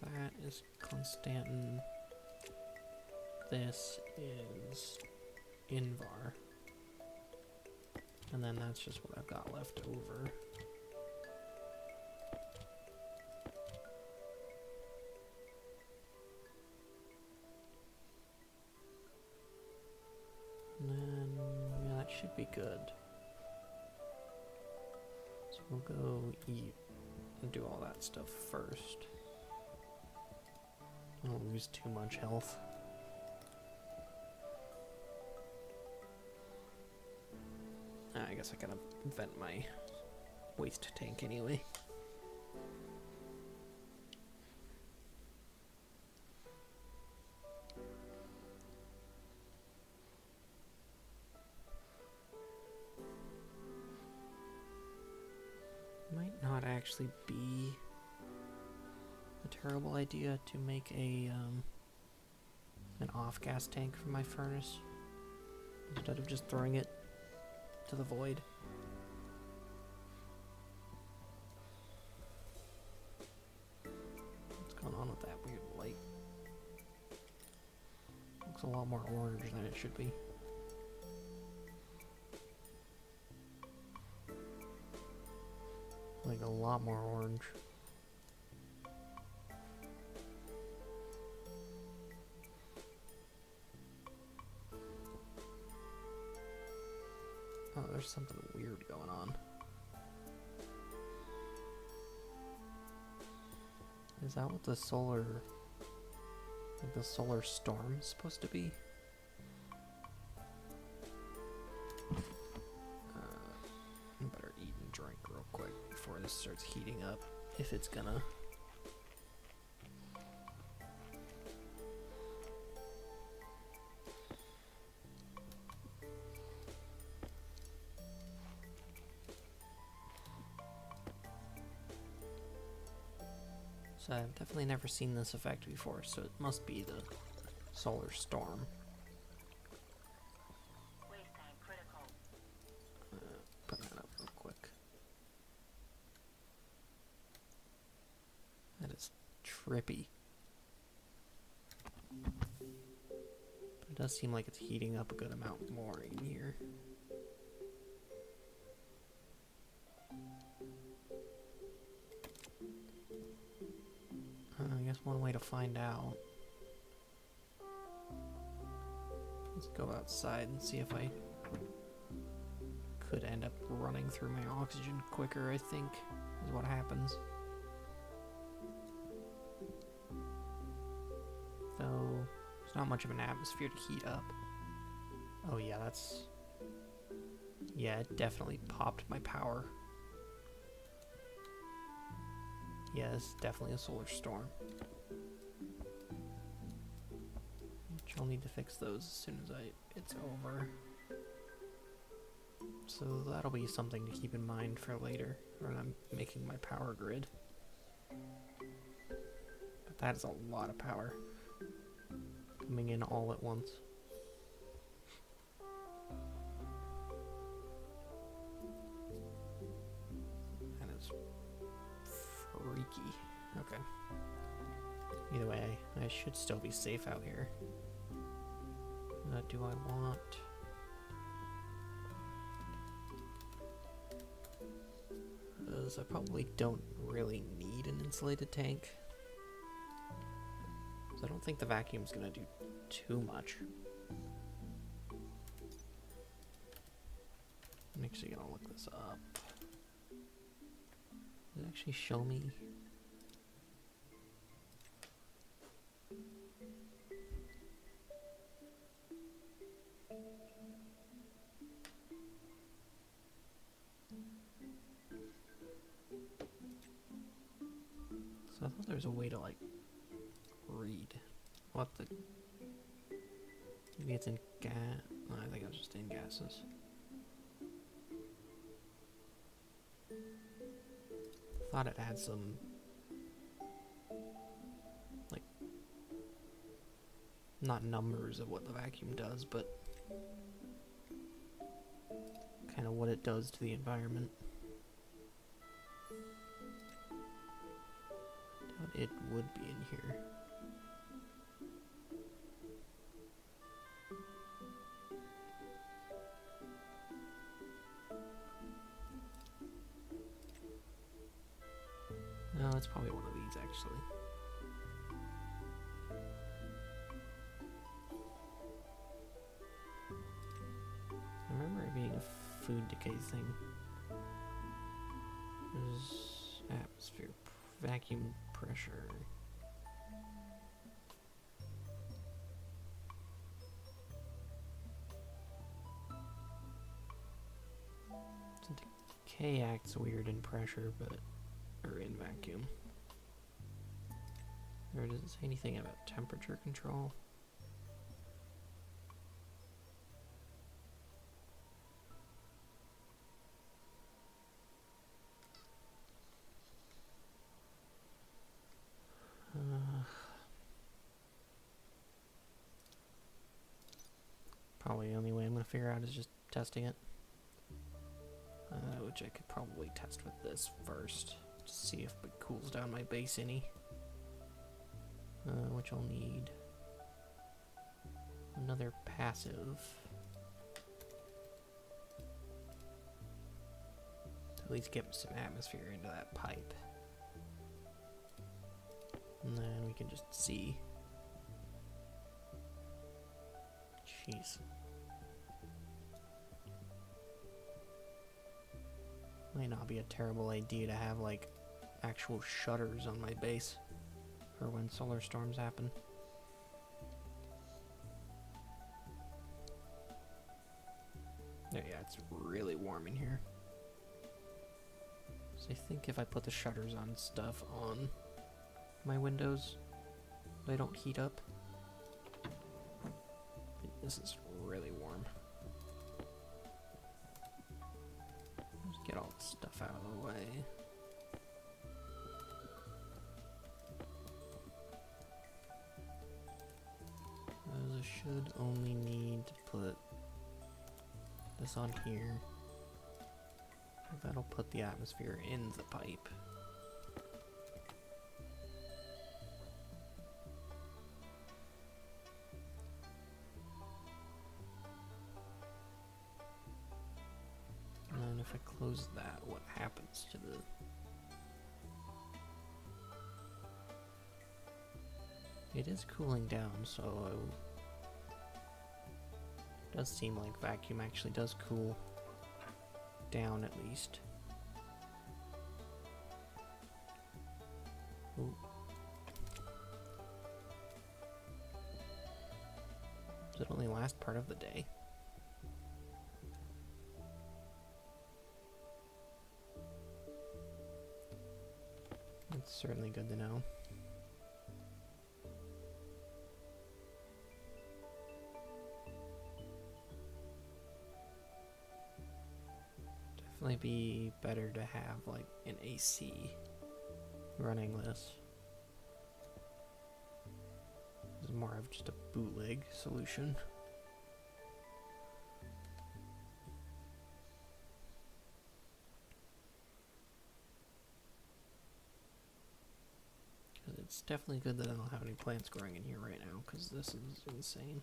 That is Constantin. This is Invar. And then that's just what I've got left over. And then, yeah, that should be good. So we'll go eat and do all that stuff first. I don't lose too much health. I guess I gotta vent my waste tank anyway. Might not actually be terrible idea to make a an off-gas tank for my furnace instead of just throwing it to the void. What's going on with that weird light? Looks a lot more orange than it should be. Like a lot more orange. Oh, there's something weird going on. Is that what the solar storm is supposed to be? I better eat and drink real quick before this starts heating up, if it's gonna. So I've definitely never seen this effect before, so it must be the solar storm. Waste tank critical. Put that up real quick. That is trippy. But it does seem like it's heating up a good amount more in here. I guess one way to find out. Let's go outside and see if I could end up running through my oxygen quicker, I think, is what happens. Though, there's not much of an atmosphere to heat up. Oh yeah, that's... Yeah, it definitely popped my power. Yeah, this is definitely a solar storm. Which I'll need to fix those as soon as it's over. So that'll be something to keep in mind for later when I'm making my power grid. But that is a lot of power coming in all at once. That is freaky. Okay. Either way, I should still be safe out here. Do I want... I probably don't really need an insulated tank. So I don't think the vacuum's gonna do too much. I'm actually gonna look this up. Does it actually show me? So I thought there was a way to like read what the... Maybe it's in gas... No, I think it was just in gases. Thought it had some... like... not numbers of what the vacuum does, but... kind of what it does to the environment. It would be in here. No, it's probably one of these actually. I remember it being a food decay thing. There's atmosphere, vacuum pressure. So decay acts weird in pressure, or in vacuum. Or does it say anything about temperature control? figure out is just testing it. Which I could probably test with this first, to see if it cools down my base any. Which I'll need another passive. To at least get some atmosphere into that pipe. And then we can just see. Jeez. Might not be a terrible idea to have like actual shutters on my base for when solar storms happen. Yeah, it's really warm in here. So I think if I put the shutters on stuff on my windows, they don't heat up. This is really warm. Just get all the stuff out of the way. I should only need to put this on here. That'll put the atmosphere in the pipe. And then if I close that, what happens to the... It is cooling down, so it does seem like vacuum actually does cool down at least. Ooh. Does it only last part of the day? That's certainly good to know. Definitely be better to have like an AC running this. This is more of just a bootleg solution. It's definitely good that I don't have any plants growing in here right now, because this is insane.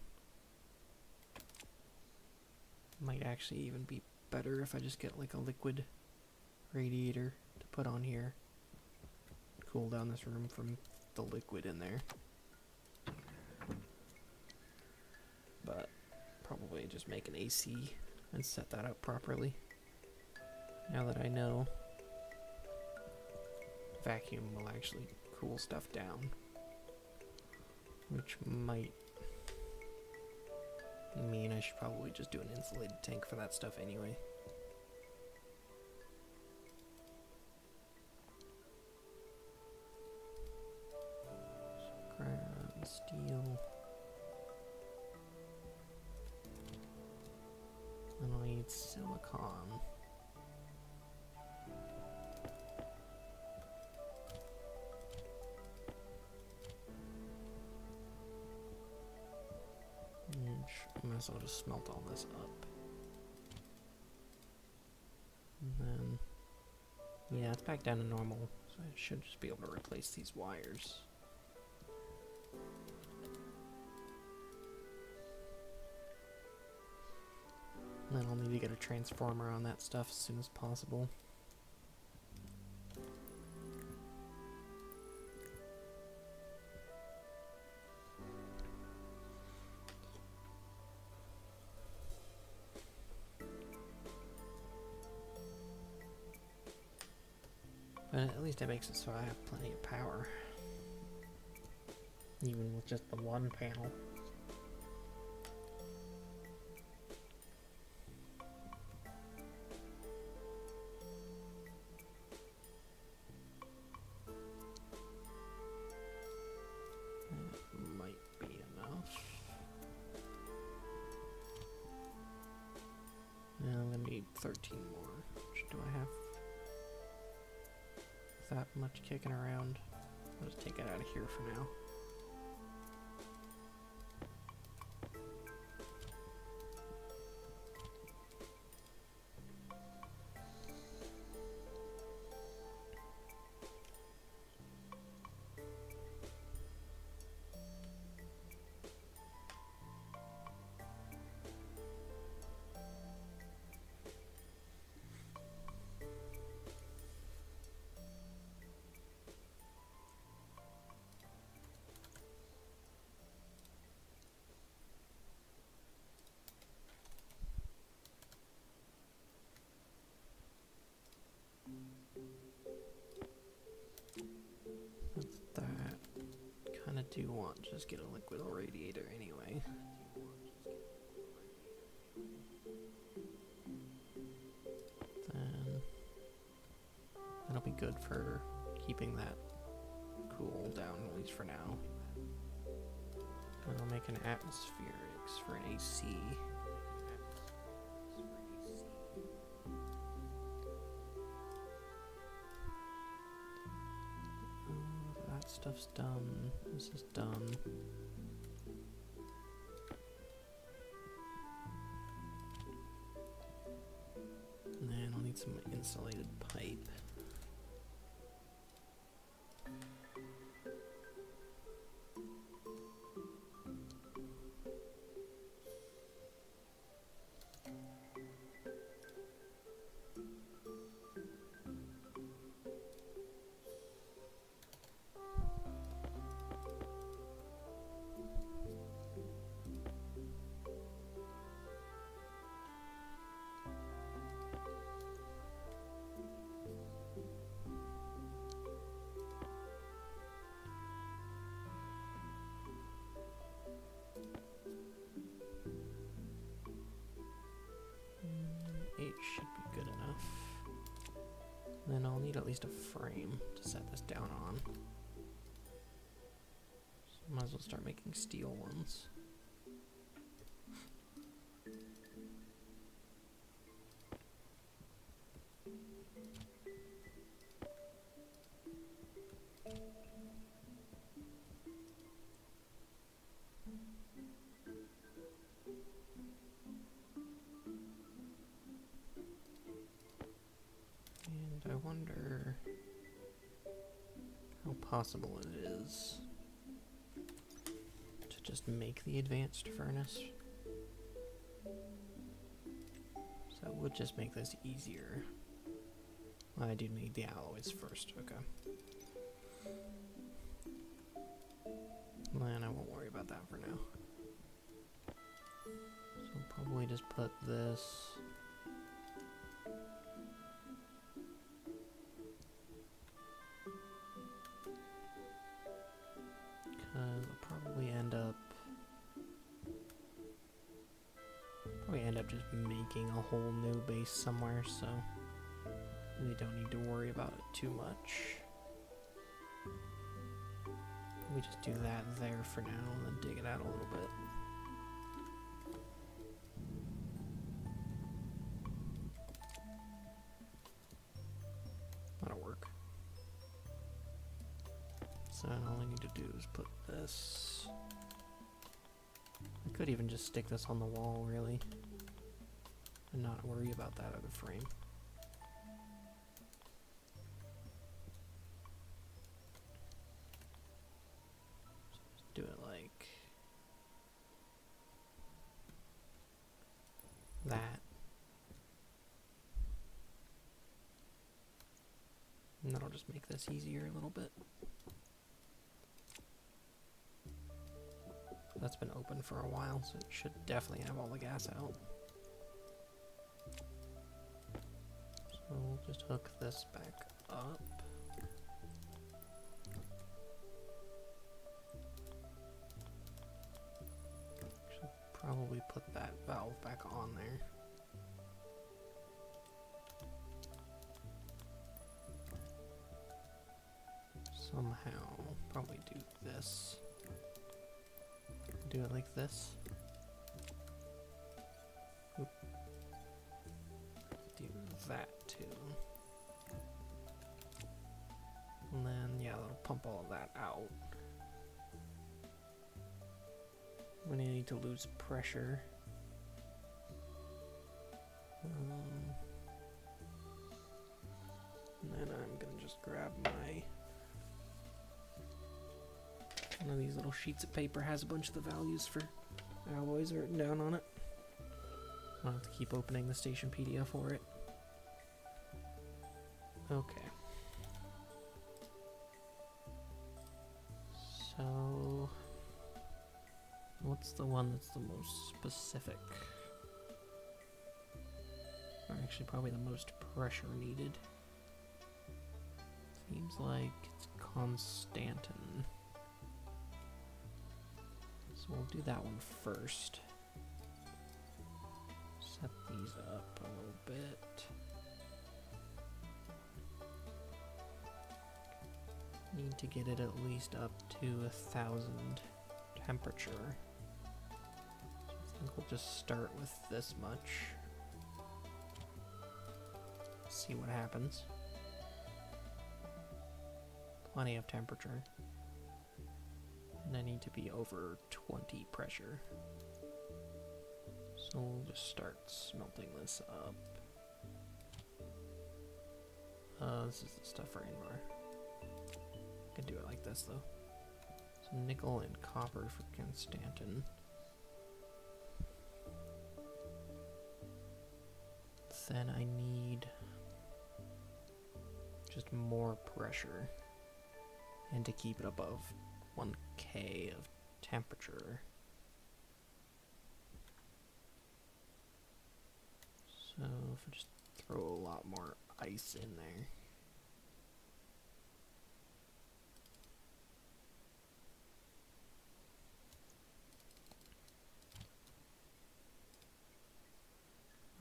Might actually even be better if I just get like a liquid radiator to put on here. Cool down this room from the liquid in there. But probably just make an AC and set that up properly. Now that I know vacuum will actually cool stuff down, which might mean I should probably just do an insulated tank for that stuff anyway. Scrap, steel. And I need silicon. I might as well just smelt all this up. And then, yeah, it's back down to normal, so I should just be able to replace these wires. And then I'll need to get a transformer on that stuff as soon as possible. But at least it makes it so I have plenty of power. Even with just the one panel. That might be enough. Now I'm gonna need 13 more. Which do I have? That much kicking around. I'll just take it out of here for now. do want to just get a liquid radiator anyway. Then that'll be good for keeping that cool down, at least for now. And I'll make an atmospherics for an AC. That stuff's done. This is done. And then I'll need some insulated pipe. Should be good enough. Then I'll need at least a frame to set this down on. So might as well start making steel ones. I wonder how possible it is to just make the advanced furnace. So it would just make this easier. I do need the alloys first, okay. Then I won't worry about that for now. So I'll probably just put this. I'll probably end up just making a whole new base somewhere, so really don't need to worry about it too much. We just do that there for now and then dig it out a little bit. That'll work. So all I need to do is put this. I could even just stick this on the wall, really, and not worry about that other frame. So just do it like that. And that'll just make this easier a little bit. That's been open for a while, so it should definitely have all the gas out. So we'll just hook this back up. Should probably put that valve back on there. Somehow, probably do this. Do it like this. Oop. Do that too. And then, yeah, that'll pump all of that out. I'm gonna need to lose pressure. And then I'm gonna just grab my... One of these little sheets of paper has a bunch of the values for alloys written down on it. I'll have to keep opening the Stationpedia for it. Okay. So, what's the one that's the most specific? Or actually, probably the most pressure needed. Seems like it's Constantin. So we'll do that one first. Set these up a little bit. Need to get it at least up to 1,000 temperature. So I think we'll just start with this much. See what happens. Plenty of temperature. And I need to be over 20 pressure. So we'll just start smelting this up. This is the stuff for Invar. I can do it like this though. So nickel and copper for Constantin. Then I need just more pressure and to keep it above 1K of temperature. So if I just throw a lot more ice in there.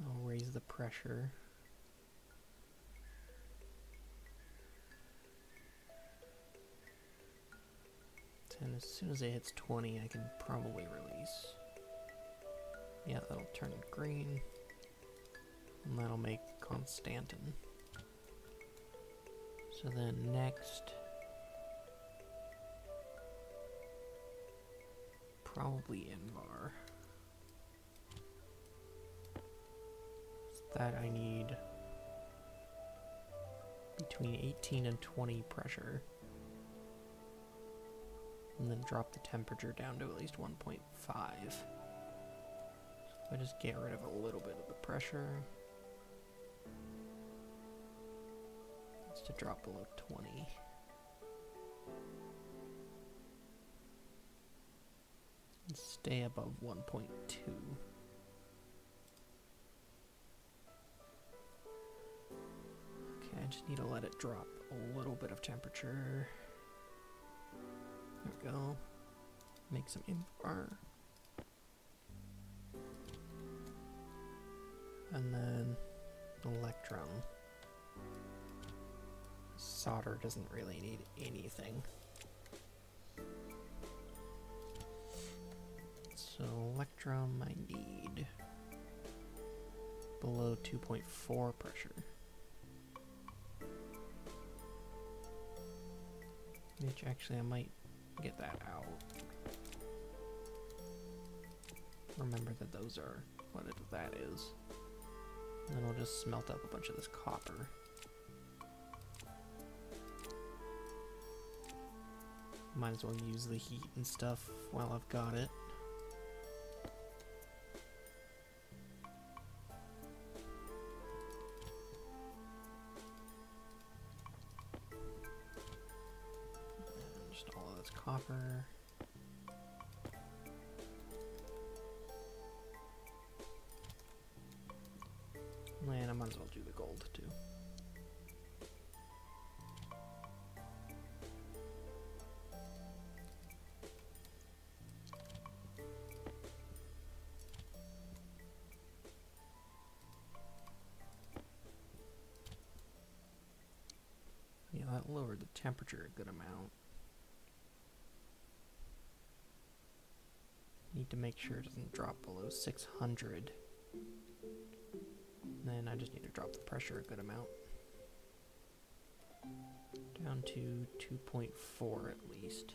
I'll raise the pressure. And as soon as it hits 20, I can probably release. Yeah, that'll turn green. And that'll make Constantin. So then next, probably Invar. So that I need between 18 and 20 pressure. And then drop the temperature down to at least 1.5. So if I just get rid of a little bit of the pressure, it's to drop below 20. And stay above 1.2. Okay, I just need to let it drop a little bit of temperature. There we go. Make some Invar. And then electrum. Solder doesn't really need anything. So electrum I need below 2.4 pressure. Which actually I might get that out. Remember that those are what that is. And then we'll just smelt up a bunch of this copper. Might as well use the heat and stuff while I've got it. And just all of this copper. And I might as well do the gold too. Yeah, that lowered the temperature a good amount. Need to make sure it doesn't drop below 600. Then I just need to drop the pressure a good amount. Down to 2.4 at least.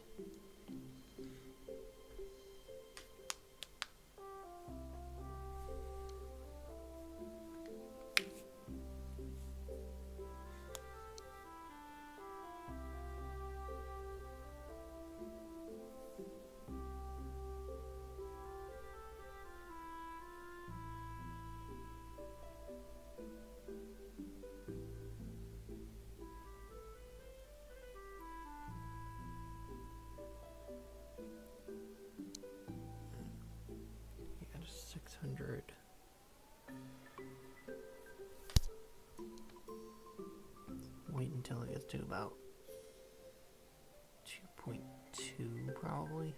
Yeah, just 600. Wait until it gets to about 2.2 probably.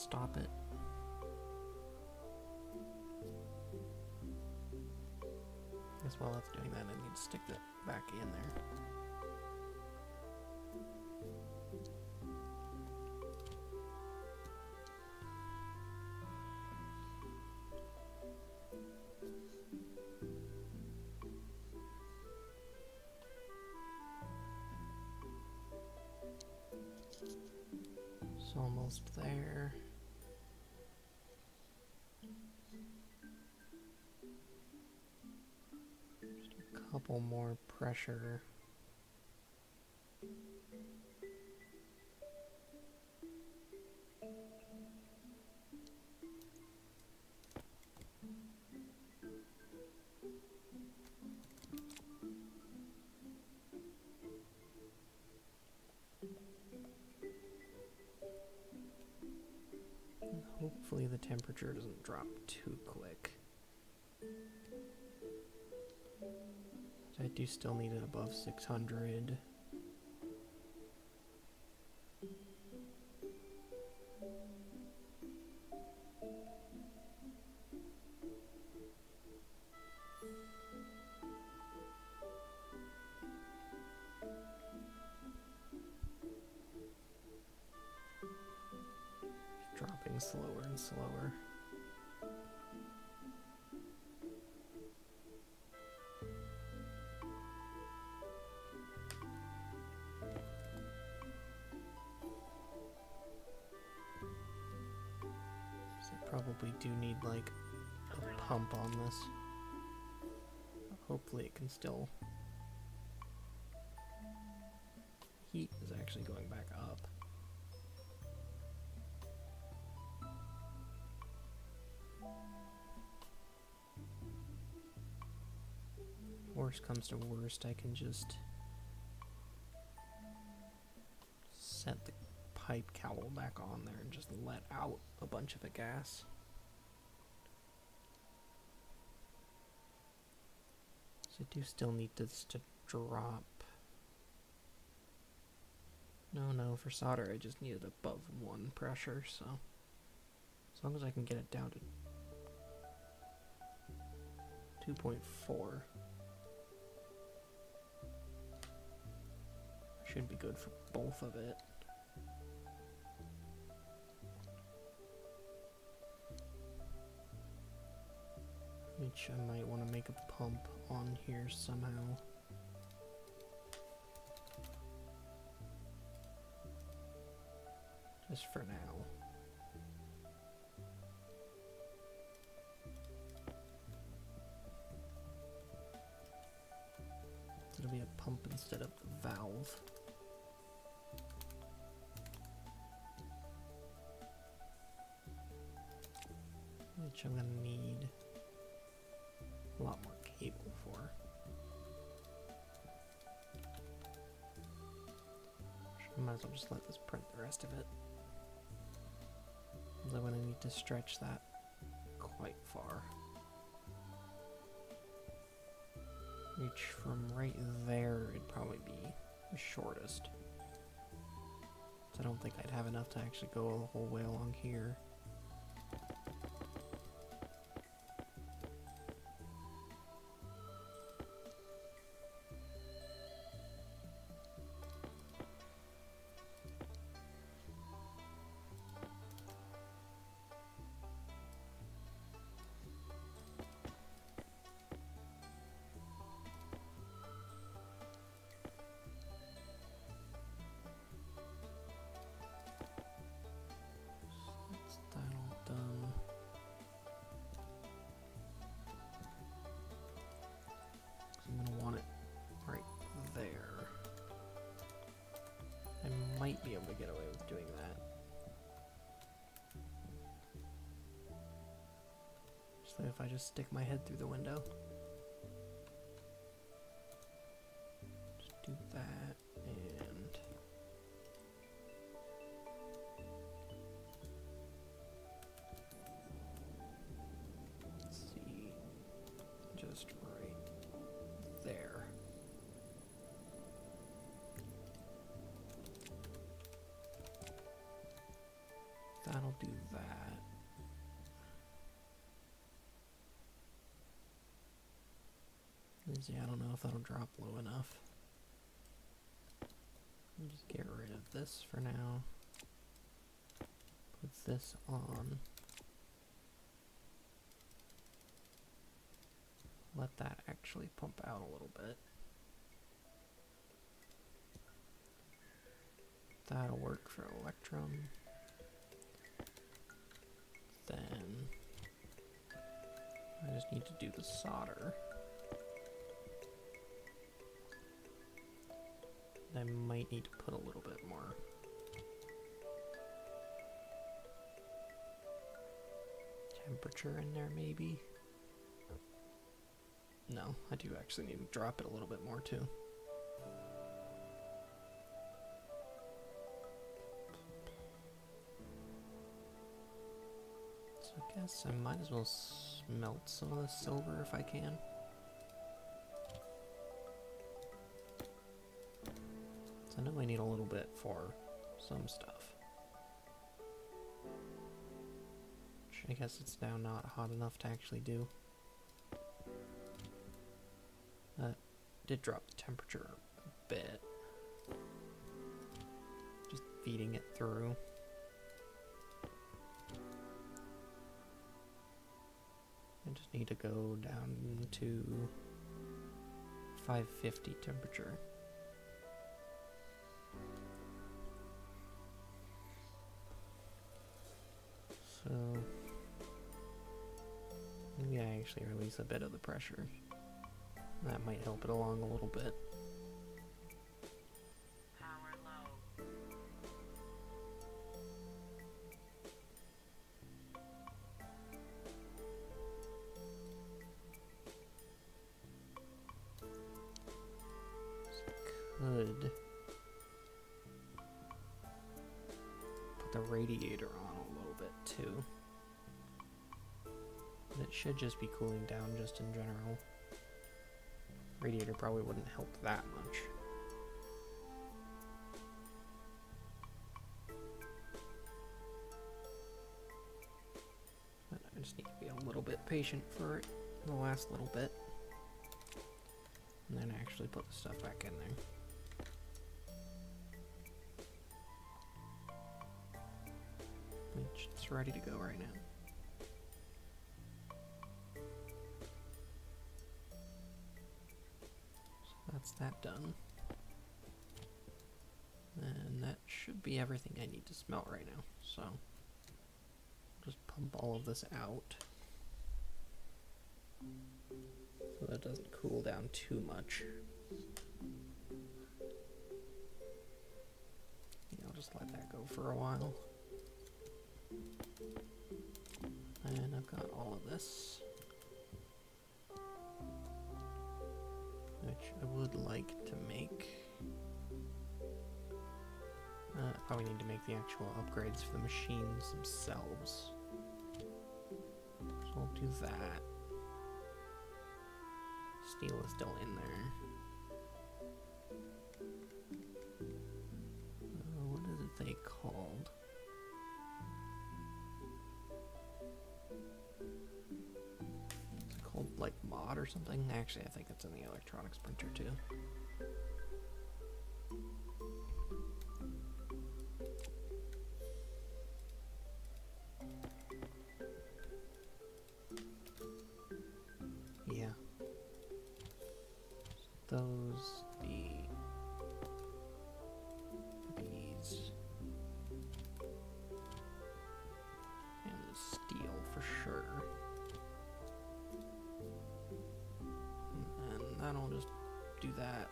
stop it. Guess while it's doing that, I need to stick that back in there. It's almost there. Just a couple more pressure. Hopefully the temperature doesn't drop too quick. I do still need it above 600. Dropping slower and slower. So I probably do need like a pump on this. Hopefully it can still... Heat is actually going back up. Worst comes to worst, I can just set the pipe cowl back on there and just let out a bunch of the gas. So I do still need this to drop. No, for solder I just need it above 1 pressure, so as long as I can get it down to 2.4. Should be good for both of it. Which I might want to make a pump on here somehow. Just for now. It'll be a pump instead of the valve. Which I'm gonna need a lot more cable for. I might as well just let this print the rest of it. Although I'm gonna need to stretch that quite far. Which from right there, it'd probably be the shortest. So I don't think I'd have enough to actually go the whole way along here. Might be able to get away with doing that. So if I just stick my head through the window. Just do that and... Let's see. Just right there. That'll I'll do that. Yeah, I don't know if that'll drop low enough. I'll just get rid of this for now. Put this on. Let that actually pump out a little bit. That'll work for Electrum. Then I just need to do the solder. I might need to put a little bit more. Temperature in there, maybe? No, I do actually need to drop it a little bit more, too. So I guess I might as well smelt some of the silver if I can. I know I need a little bit for some stuff. Which I guess it's now not hot enough to actually do. That did drop the temperature a bit. Just feeding it through. I just need to go down to 550 temperature. So maybe I actually release a bit of the pressure. That might help it along a little bit. Power low. Could put the radiator on a little bit too. And it should just be cooling down just in general. Radiator probably wouldn't help that much. But I just need to be a little bit patient for it, the last little bit. And then actually put the stuff back in there. Which it's ready to go right now. That's that done. And that should be everything I need to smelt right now. So just pump all of this out so that it doesn't cool down too much. I'll just let that go for a while. And I've got all of this, which I would like to make. I probably need to make the actual upgrades for the machines themselves. So I'll do that. Steel is still in there. What is it they called? Is it called like mod or something? Actually, I think it's in the electronics printer too. Yeah. Those, these, and the steel for sure. And then I'll just do that.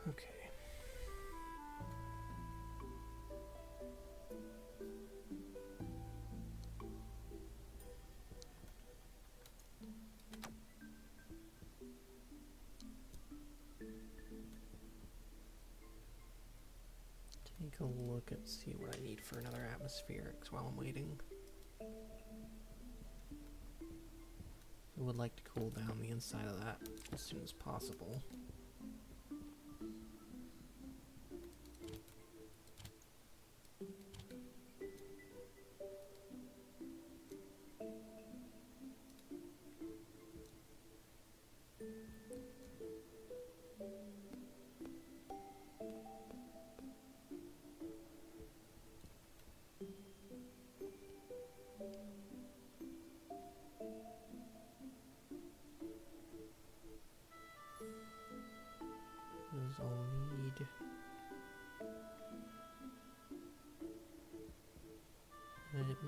Okay. Take a look and see what I need for another atmospherics while I'm waiting. I would like to cool down the inside of that as soon as possible.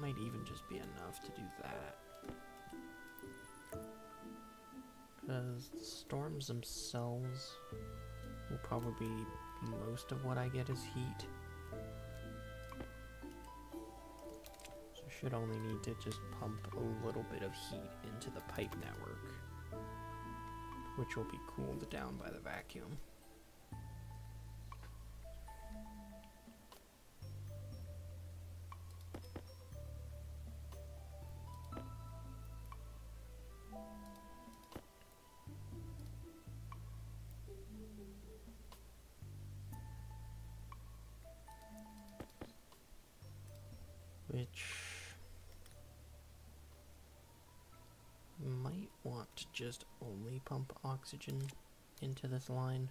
might even just be enough to do that. Because the storms themselves will probably be most of what I get is heat. So I should only need to just pump a little bit of heat into the pipe network, which will be cooled down by the vacuum. Which might want to just only pump oxygen into this line.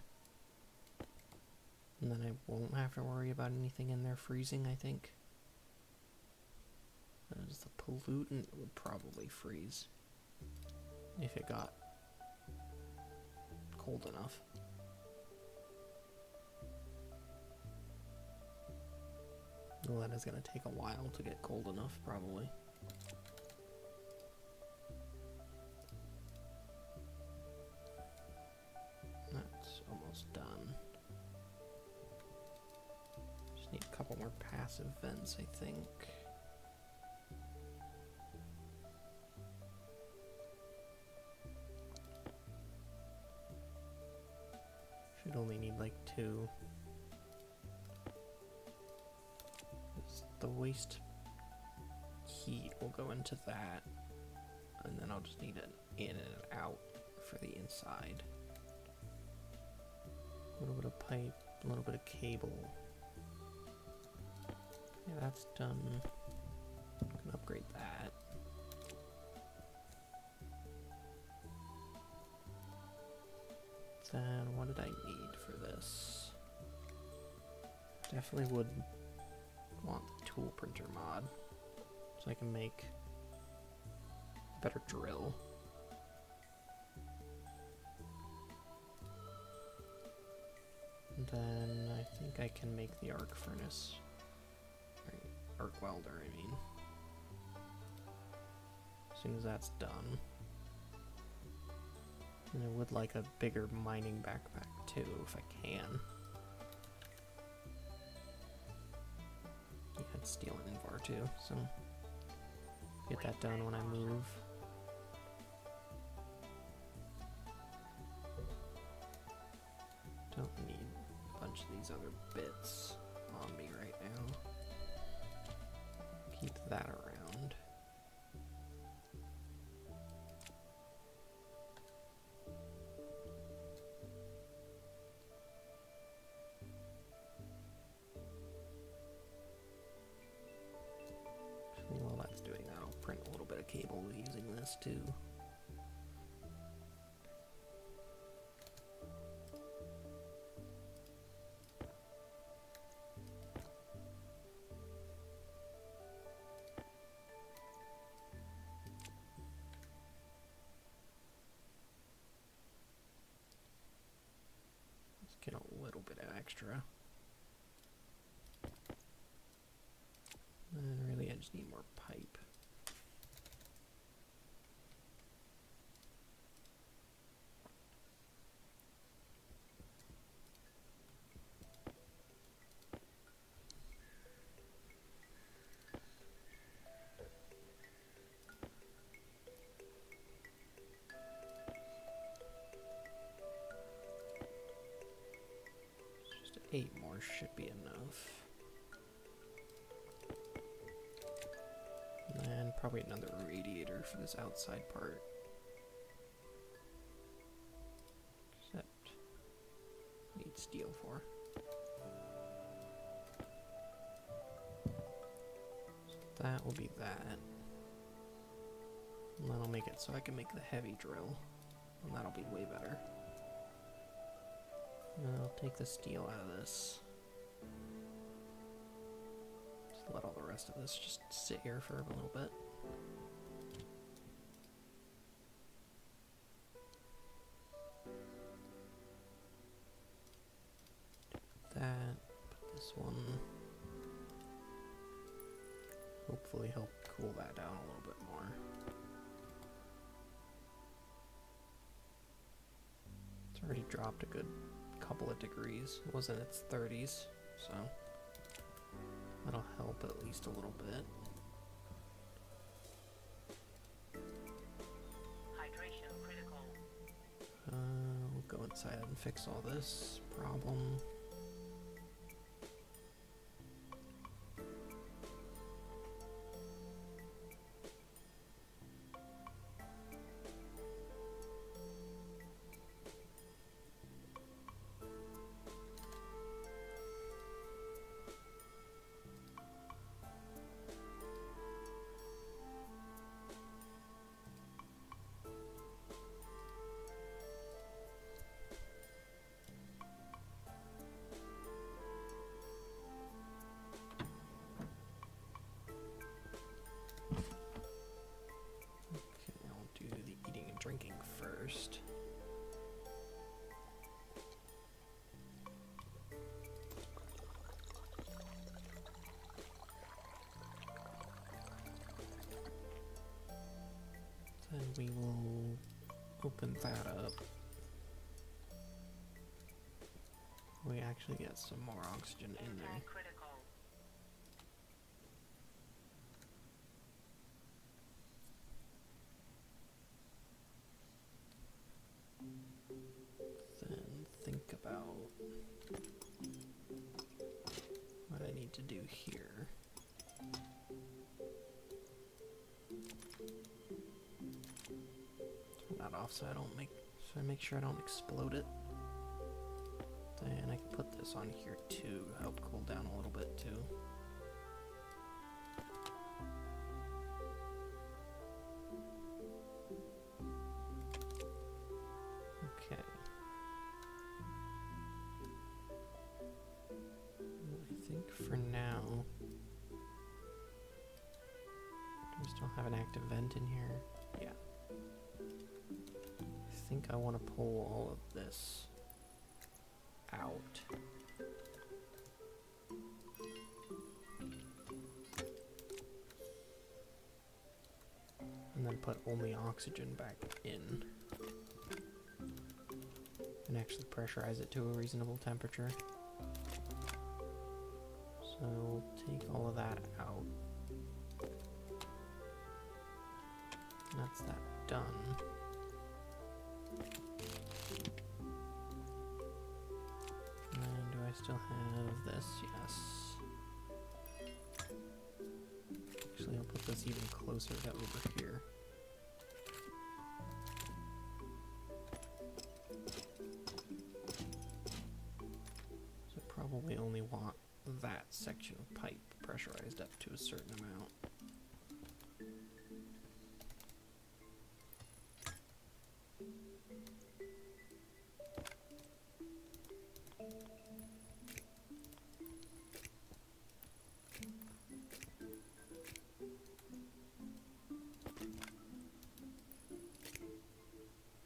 And then I won't have to worry about anything in there freezing, I think. As the pollutant would probably freeze if it got cold enough. Well, that is going to take a while to get cold enough, probably. That's almost done. Just need a couple more passive vents, I think. Should only need like 2. The waste heat will go into that, and then I'll just need it in and out for the inside. A little bit of pipe, a little bit of cable. Yeah, that's done. I can upgrade that. Then what did I need for this? Definitely would want the tool printer mod so I can make a better drill. And then I think I can make the arc furnace, or arc welder, I mean. As soon as that's done. And I would like a bigger mining backpack too, if I can. Yeah, it's steel and invar too, so get that done when I move. Don't need a bunch of these other bits on me right now. Keep that around. While that's doing that, I'll print a little bit of cable using this too. Let's get a little bit of extra. And really, I just need more pipe. Just 8 more should be enough. And probably another radiator for this outside part. Except need steel for. So that will be that. And then I'll make it so I can make the heavy drill. And that'll be way better. And I'll take the steel out of this. Let all the rest of this just sit here for a little bit. That, put this one, hopefully help cool that down a little bit more. It's already dropped a good couple of degrees. It was in its 30s, so that'll help at least a little bit. Hydration critical. We'll go inside and fix all this problem. Drinking first. Then we will open that up. We actually get some more oxygen in there. Critical. Then think about what I need to do here. Turn that off so I make sure I don't explode it. Then I can put this on here too to help cool down a little bit too. Okay. I think for now, do we still have an active vent in here? Yeah. I think I want to pull all of this out. And then put only oxygen back in. And actually pressurize it to a reasonable temperature. So we'll take all of that out. And that's that done. And do I still have this? Yes. Actually, I'll put this even closer to over here. So probably only want that section of pipe pressurized up to a certain amount.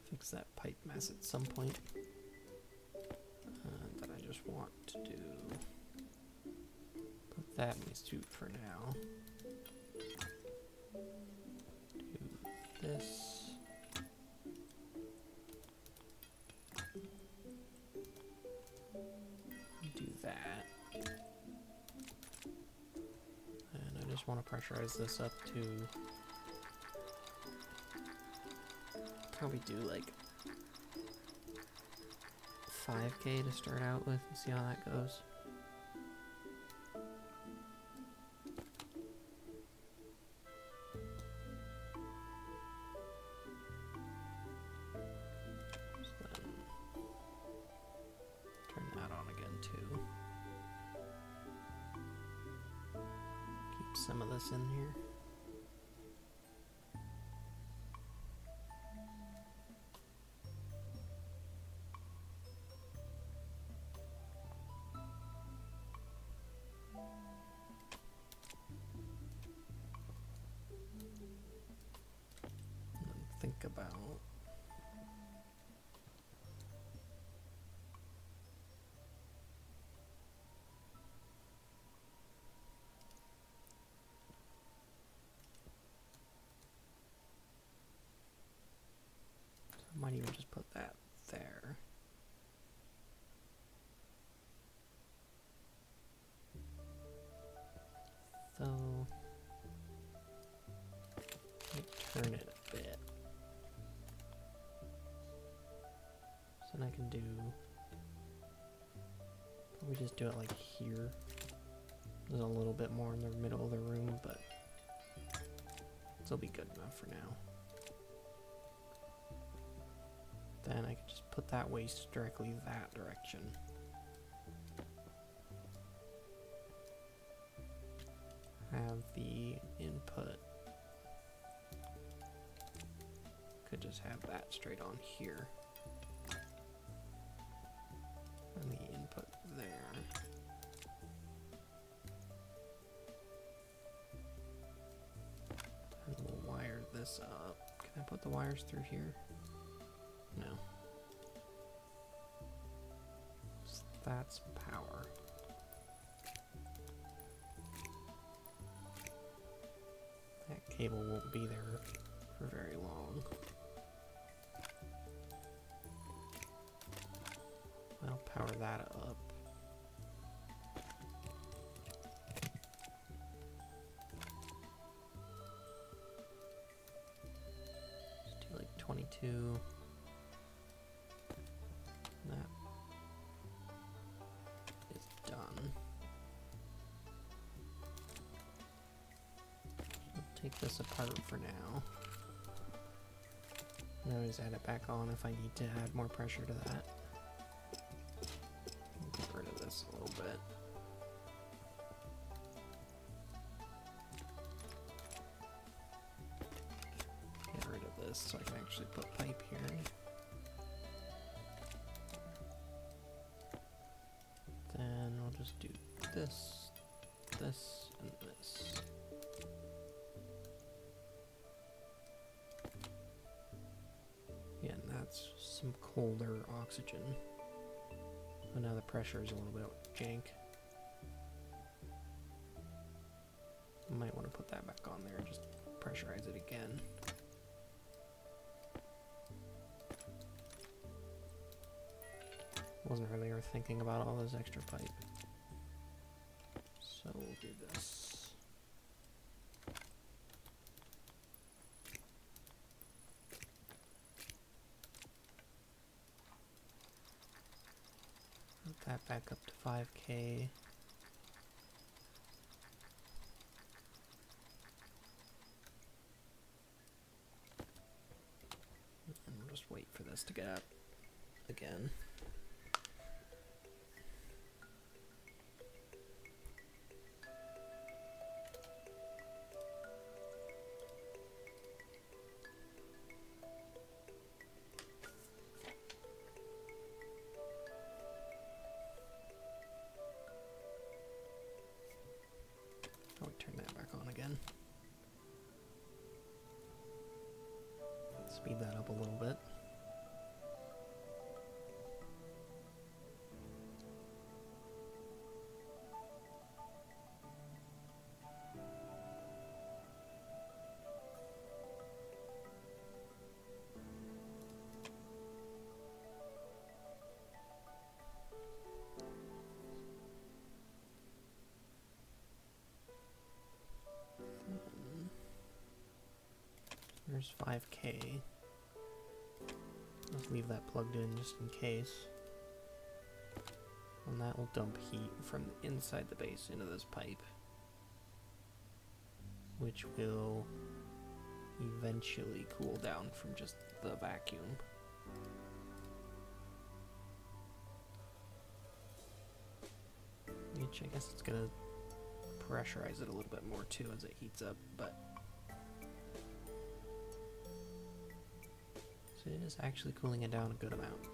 Fix that pipe mess at some point. That I just want to do. Put that in these two for now. Do this. Do that. And I just want to pressurize this up to probably do like 5K to start out with and see how that goes. So then turn that on again too. Keep some of this in here. Think about We just do it like here. There's a little bit more in the middle of the room, but this'll be good enough for now. Then I can just put that waste directly that direction. Have the input. Could just have that straight on here. And the input there. And we'll wire this up. Can I put the wires through here? No. So that's power. That cable won't be there for very long. I'll power that up. Just do like 22. That is done. I'll take this apart for now. And always add it back on if I need to add more pressure to that. Get rid of this a little bit. Get rid of this so I can actually put pipe here. Then I'll just do this, this, and this. Yeah, and that's some colder oxygen. But now the pressure is a little bit jank. Might want to put that back on there and just pressurize it again. Wasn't really worth thinking about all those extra pipe. So we'll do this. Put that back up to 5K. And we'll just wait for this to get up again. Turn that back on again. Speed that up a little bit. There's 5K. Let's leave that plugged in just in case. And that will dump heat from inside the base into this pipe, which will eventually cool down from just the vacuum. Which I guess it's gonna pressurize it a little bit more too as it heats up, but so it is actually cooling it down a good amount.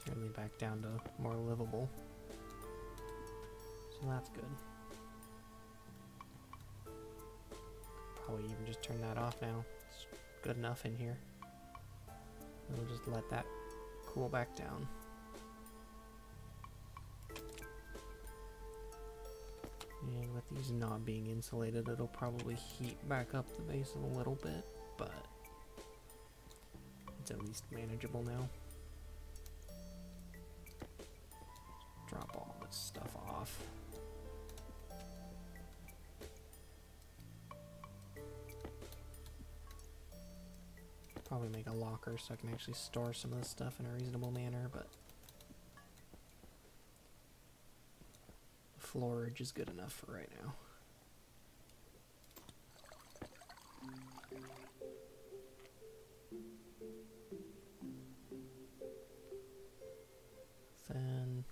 Certainly back down to more livable. So that's good. Probably even just turn that off now. It's good enough in here. And we'll just let that cool back down. And with these not being insulated, it'll probably heat back up the base a little bit, but it's at least manageable now. Drop all this stuff off. Probably make a locker so I can actually store some of this stuff in a reasonable manner, but floorage is good enough for right now. Then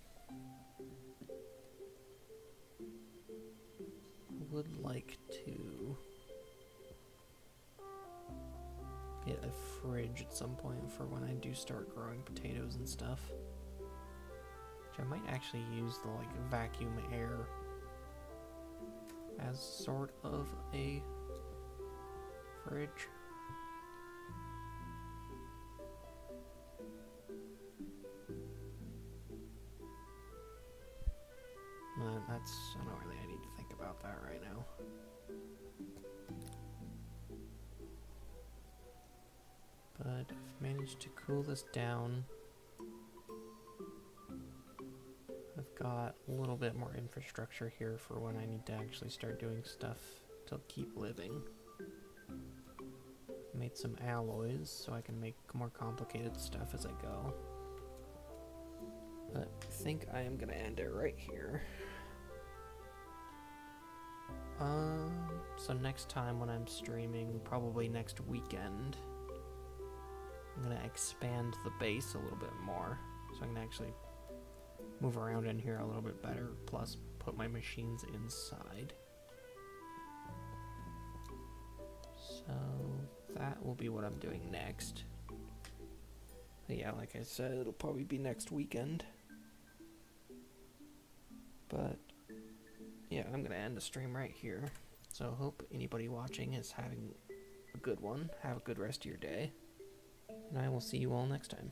I would like to get a fridge at some point for when I do start growing potatoes and stuff. Which I might actually use the like vacuum air as sort of a fridge. I don't really need to think about that right now. But I've managed to cool this down. I've got a little bit more infrastructure here for when I need to actually start doing stuff to keep living. Made some alloys so I can make more complicated stuff as I go. But I think I am gonna end it right here. So next time when I'm streaming, probably next weekend, I'm gonna expand the base a little bit more so I can actually move around in here a little bit better, plus put my machines inside. So that will be what I'm doing next. But yeah, like I said, it'll probably be next weekend. But yeah, I'm gonna end the stream right here. So hope anybody watching is having a good one. Have a good rest of your day. And I will see you all next time.